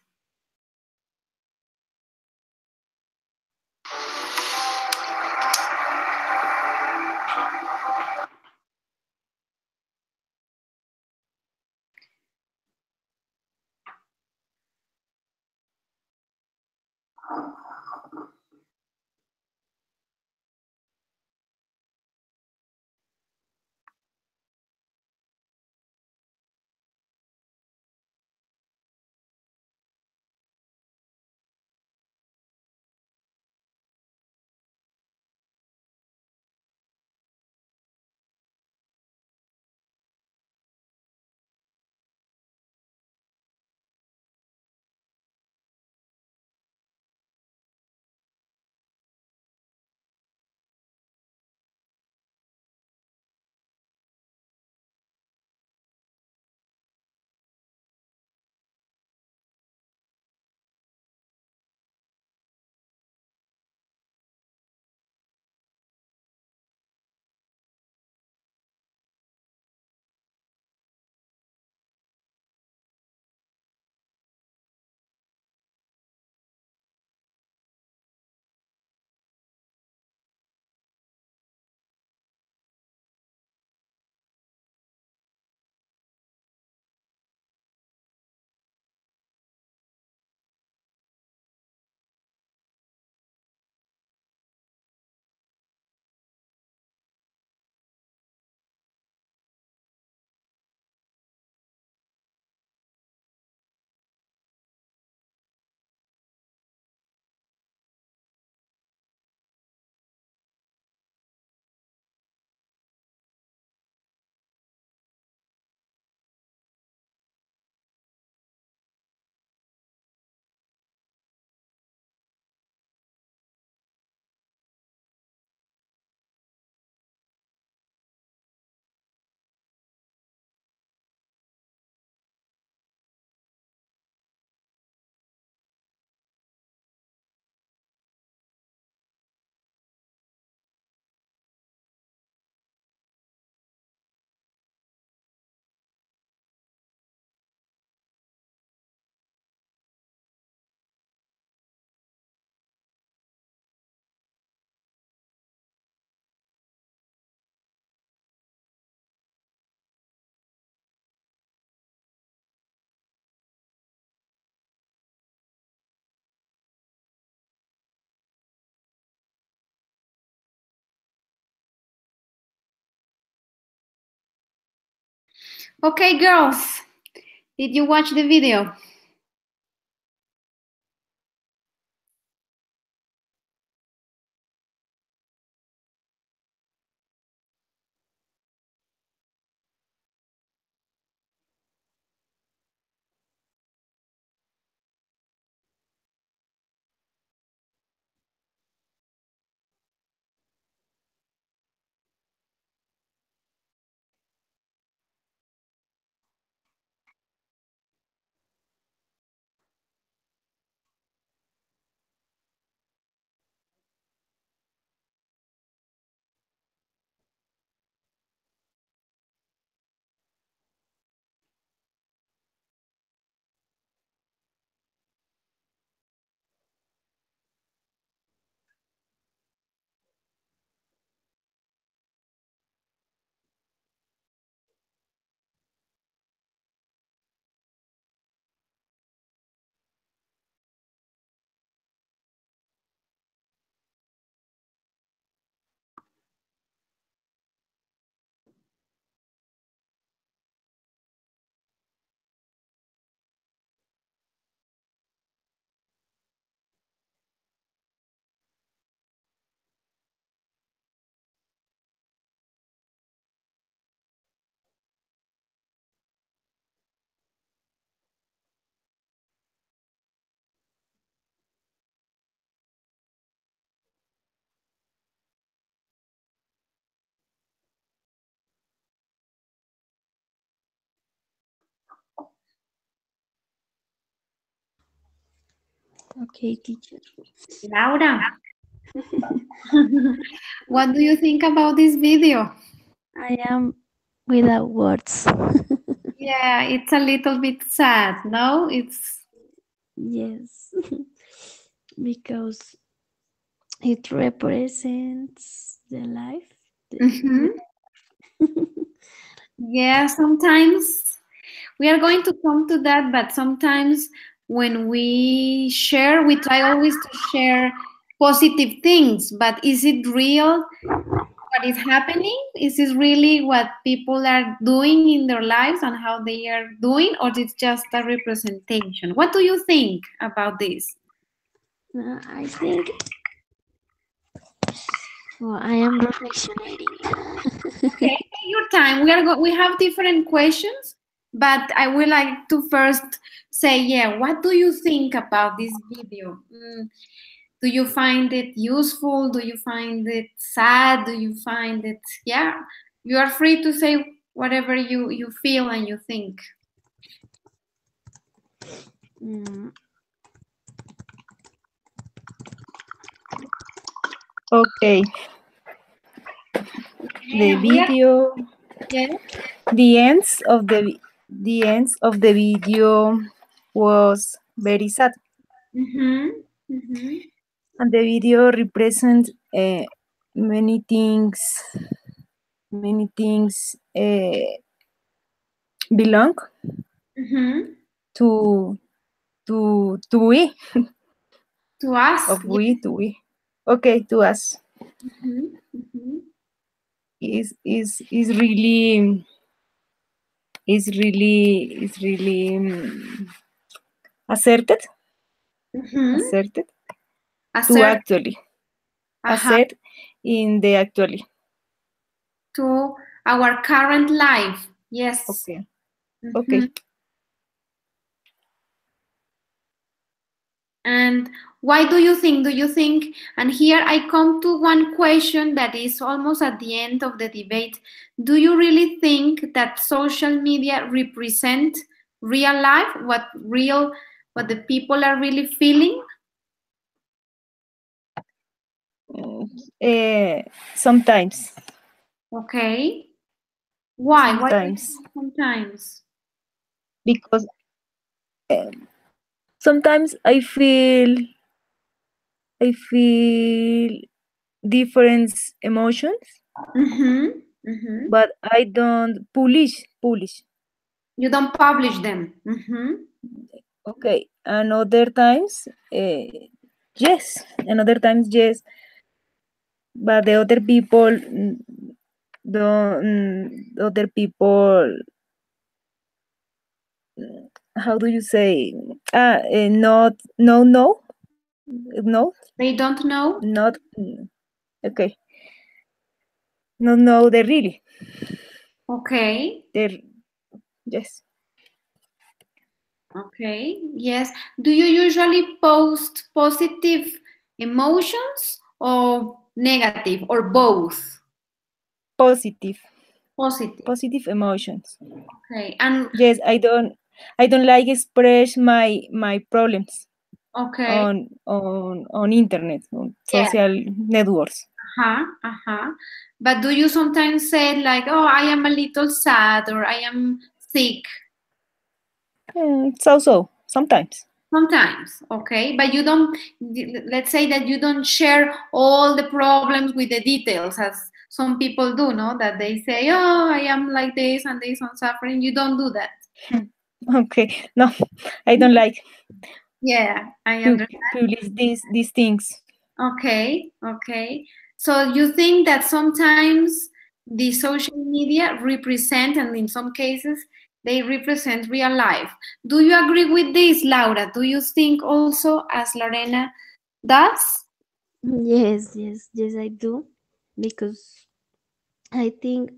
Okay, girls, did you watch the video? Okay, teacher. Laura, what do you think about this video? I am without words. Yeah, it's a little bit sad, no? It's Yes, because it represents the life. Mhm. Yeah, sometimes we are going to come to that, but sometimes when we share, we try always to share positive things. But is it real what is happening? Is this really what people are doing in their lives and how they are doing, or is it just a representation? What do you think about this? I think I am reflectionating. Okay, take your time. We have different questions, but I would like to first say, yeah, what do you think about this video? Do you find it useful? Do you find it sad? Do you find it, yeah? You are free to say whatever you feel and you think. Mm, Okay, the video, Yes. the ends of the video was very sad, and the video represents many things. Many things belong to we, To us. of we to we. Okay, to us. Is really asserted asserted to Assert, actually assert in the actually. to our current life. Yes. Okay. Okay. And why do you think? Do you think? And here I come to one question that is almost at the end of the debate. Do you really think that social media represent real life? What the people are really feeling? Sometimes. Okay. Why? Why do you Sometimes. think sometimes? Because sometimes I feel different emotions, but I don't publish. You don't publish them. Okay, another times, yes, another times yes, but the other people don't. Other people how do you say? Not no no no They don't know? not okay. No no the really Okay. the yes. Okay. Yes. Do you usually post positive emotions or negative or both? Positive Positive. positive emotions. Okay. And Yes, I don't like express my problems okay. on internet, on Yeah. social networks. Uh-huh. Uh-huh. But do you sometimes say like, oh, I am a little sad or I am sick? So sometimes. Sometimes, okay, but you don't, let's say that you don't share all the problems with the details as some people do, no? That they say, oh, I am like this and this, I'm suffering. You don't do that. Okay, no, I don't like Yeah, I to understand. publish these things. Okay, okay. So you think that sometimes the social media represent, and in some cases, they represent real life. Do you agree with this, Laura? Do you think also, as Lorena does? Yes, I do. Because I think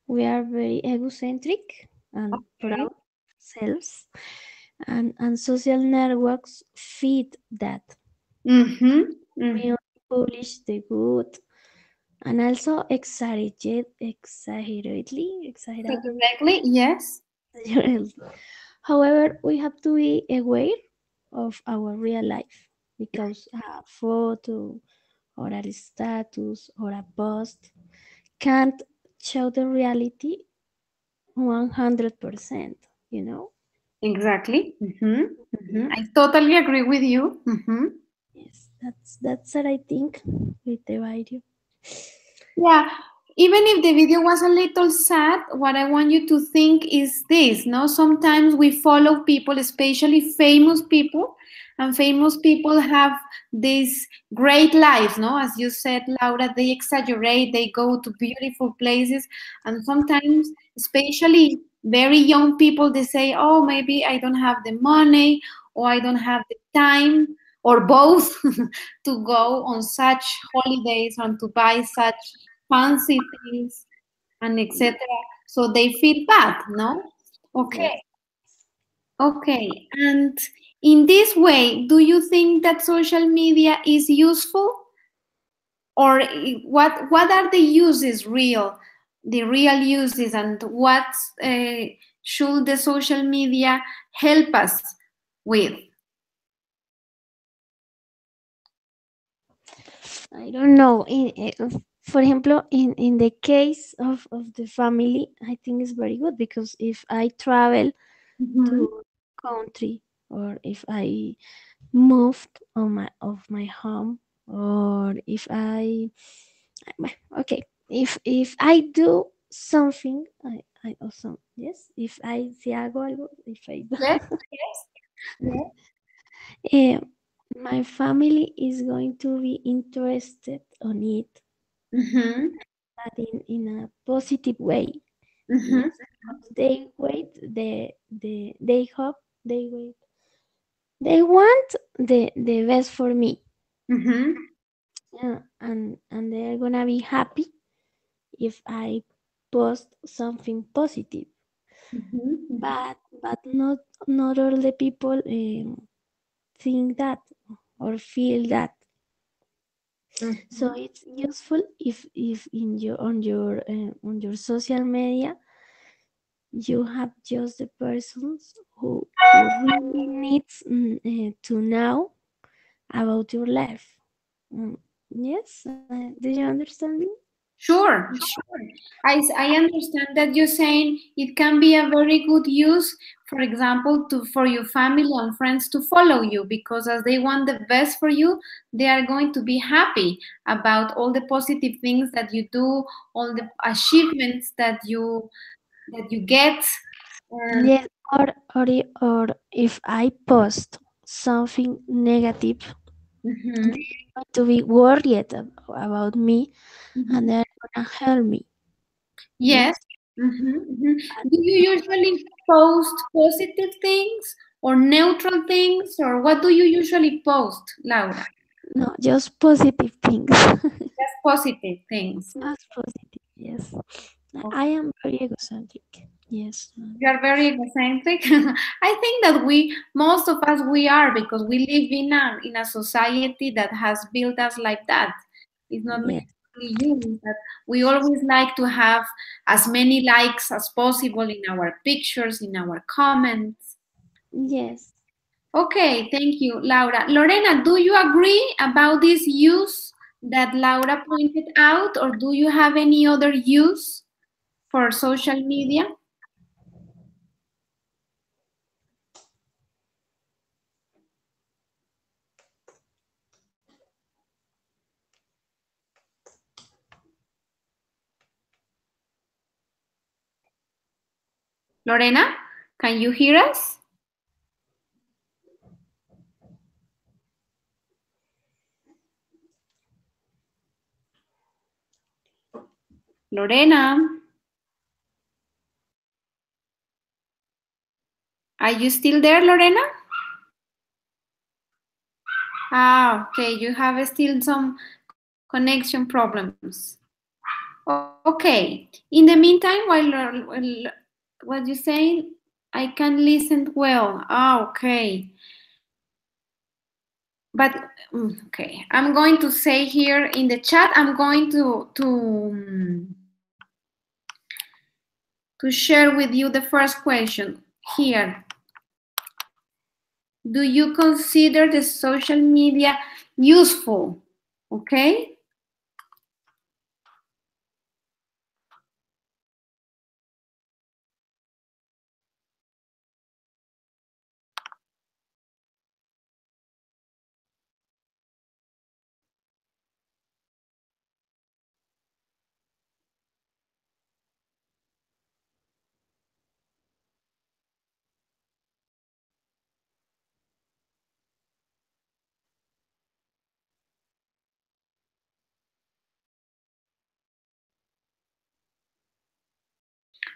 we are very egocentric and Okay. proud selves, and social networks feed that. Mm-hmm. We only publish the good and also exaggeratedly. Exactly. Yes. However, we have to be aware of our real life, because a photo or a status or a post can't show the reality 100%, you know? Exactly. Mm-hmm. Mm-hmm. I totally agree with you. Mm-hmm. Yes, that's what I think with the video. Yeah, even if the video was a little sad, what I want you to think is this, no? Sometimes we follow people, especially famous people, and famous people have these great lives, no? As you said, Laura, they exaggerate, they go to beautiful places, and sometimes, especially very young people, they say, oh, maybe I don't have the money, or I don't have the time, or both, to go on such holidays and to buy such fancy things and etc. So they feel bad, no? Yes. Okay, okay. And in this way, do you think that social media is useful, or what are the uses real, the real uses, and what uh, should the social media help us with? I don't know. For example, in the case of the family, I think it's very good, because if I travel Mm-hmm. to country, or if I moved on my home, or if okay, if I do something, I also, yes, if I si hago algo, if I do, Yes, yes, yes. eh, my family is going to be interested on it, Mm-hmm. but in a positive way. Mm-hmm. Yes, because they wait, they hope, they wait, they want the best for me. Mm-hmm. And they're gonna be happy if I post something positive. Mm-hmm. But not all the people think that or feel that. Mm-hmm. So it's useful if in your on your social media you have just the persons who really needs to know about your life. Mm, yes, do you understand me? Sure, sure. I understand that you're saying it can be a very good use, for example, to for your family and friends to follow you, because as they want the best for you, they are going to be happy about all the positive things that you do, all the achievements that you get. And Yes, or if I post something negative, mhm, they're going to be worried about me, and mhm. they're gonna help me. Yes. Yes, Mhm, mhm. but Do you usually post positive things or neutral things, or what do you usually post, Laura? No, just positive things. Just positive things. Just positive, yes. Okay. I am very egocentric. Yes. You are very egocentric. I think that most of us, we are, because we live in a society that has built us like that. It's not Yes. necessarily you, but we always like to have as many likes as possible in our pictures, in our comments. Yes. Okay, thank you, Laura. Lorena, do you agree about this use that Laura pointed out, or do you have any other use for social media? Lorena, can you hear us? Lorena, are you still there, Lorena? Ah, okay, you have still some connection problems. Okay, in the meantime, while what you saying, I can listen well. Ah, okay. But okay, I'm going to say here in the chat, I'm going to share with you the first question here. Do you consider the social media useful? Okay.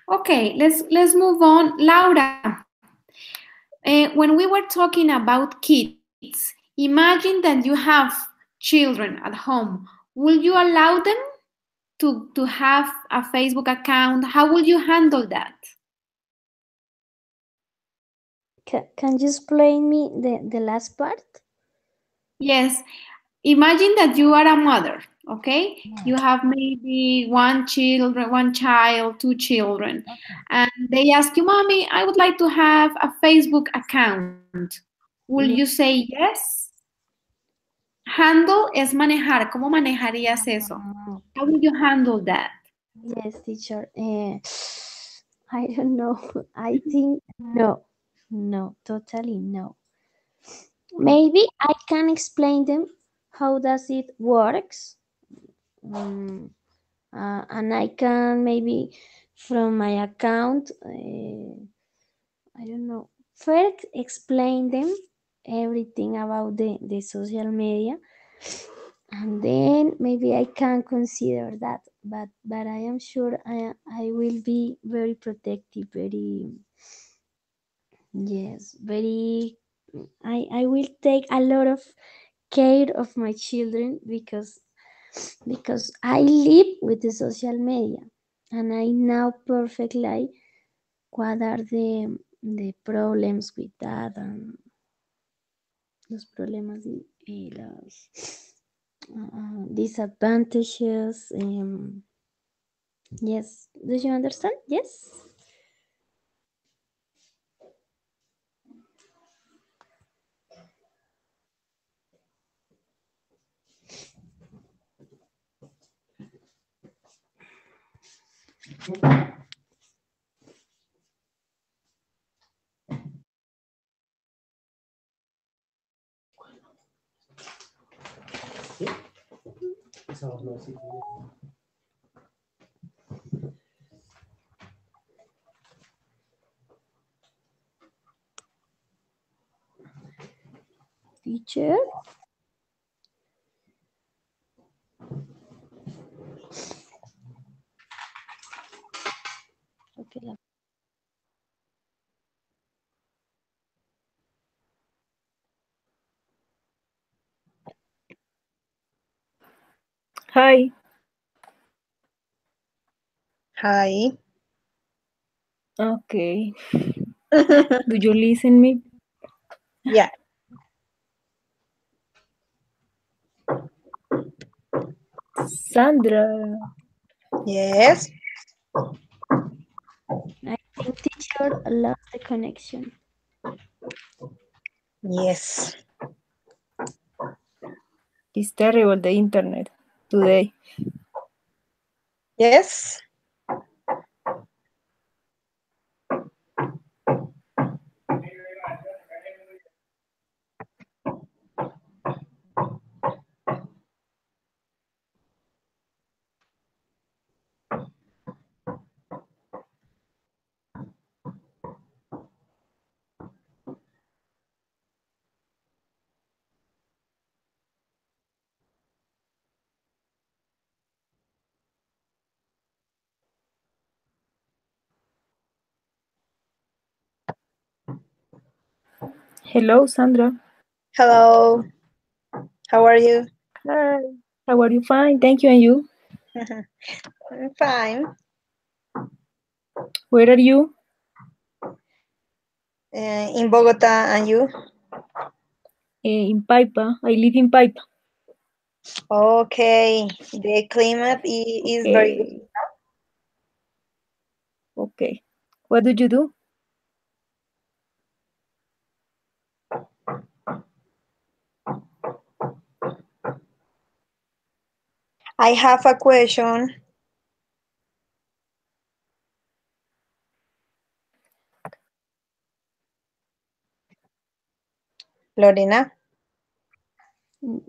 Okay, let's move on. Laura, when we were talking about kids, imagine that you have children at home. Will you allow them to have a Facebook account? How will you handle that? Can you explain me the last part? Yes. Imagine that you are a mother, okay? You have maybe one child, two children, and they ask you, Mommy, I would like to have a Facebook account. Will you say yes? Handle es manejar. ¿Cómo manejarías eso? How will you handle that? Yes, teacher. I don't know. I think no, totally no. Maybe I can explain them how does it works, and I can maybe from my account. I don't know. First, explain them everything about the social media, and then maybe I can consider that. But I am sure I will be very protective, very yes, very. I will take a lot of care of my children because I live with the social media and I know perfectly what are the problems with that and los problemas y los disadvantages. Yes, do you understand? Yes. Teacher. Okay. Hi. Hi. Okay. Do you listen me? Yeah. Sandra. Yes. I think teacher lost the connection. Yes. It's terrible, the internet today. Yes. Hello, Sandra. Hello. How are you? Hi. How are you? Fine, thank you. And you? I'm fine. Where are you? In Bogota, and you? In Paipa. I live in Paipa. Okay. The climate is very good. Okay. Okay. What do you do? I have a question, Lorena. Me?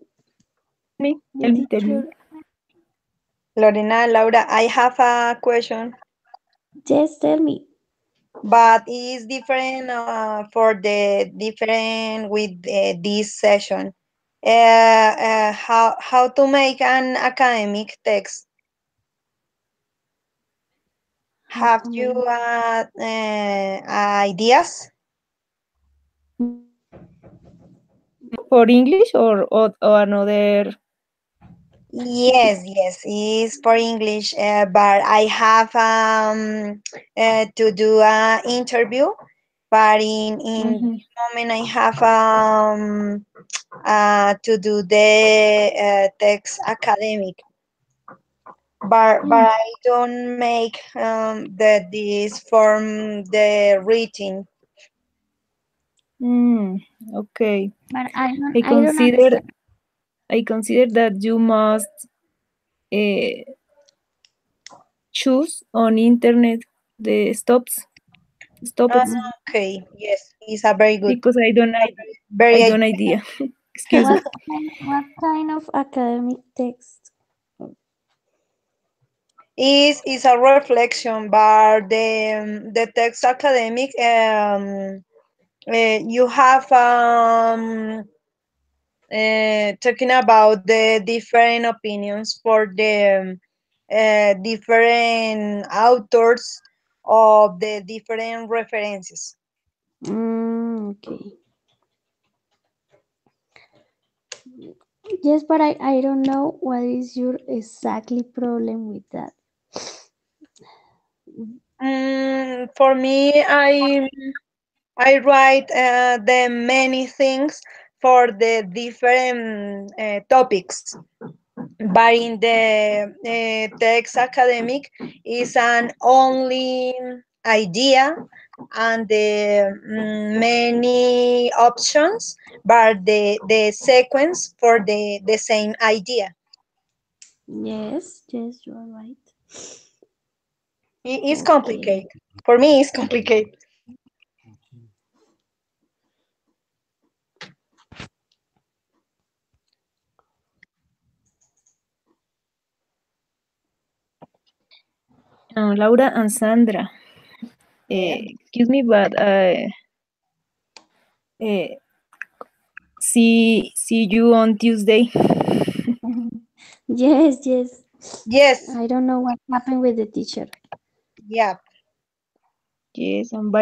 The Tell me, tell me. teacher, Lorena, Laura, I have a question, just tell me. but it's different for the different with this session. How to make an academic text? How Have to you make ideas? For English or another? Yes, yes, it's for English, but I have to do an interview, but in Mhm. this moment I have to do the text academic, but Mm. I don't make this from the reading. Mm. Okay. But I I don't consider understand. I consider that you must uh, choose on internet the stops Mm. Okay, yes, it's a very good, because very I don't idea. idea. Excuse me. What kind of academic text? Is a reflection, but the text academic you have talking about the different opinions for the different authors of the different references. Okay. Yes, but I don't know what is your exactly problem with that. For me, I write the many things for the different topics, but in the text academic is an only idea and the many options, but the sequence for the same idea. Yes, yes, you are right. It is Okay. complicated. For me, it's complicated. Laura and Sandra. Yeah. Excuse me, but uh, see you on Tuesday. Yes, yes. Yes. I don't know what happened with the teacher. Yeah. Yes, and bye.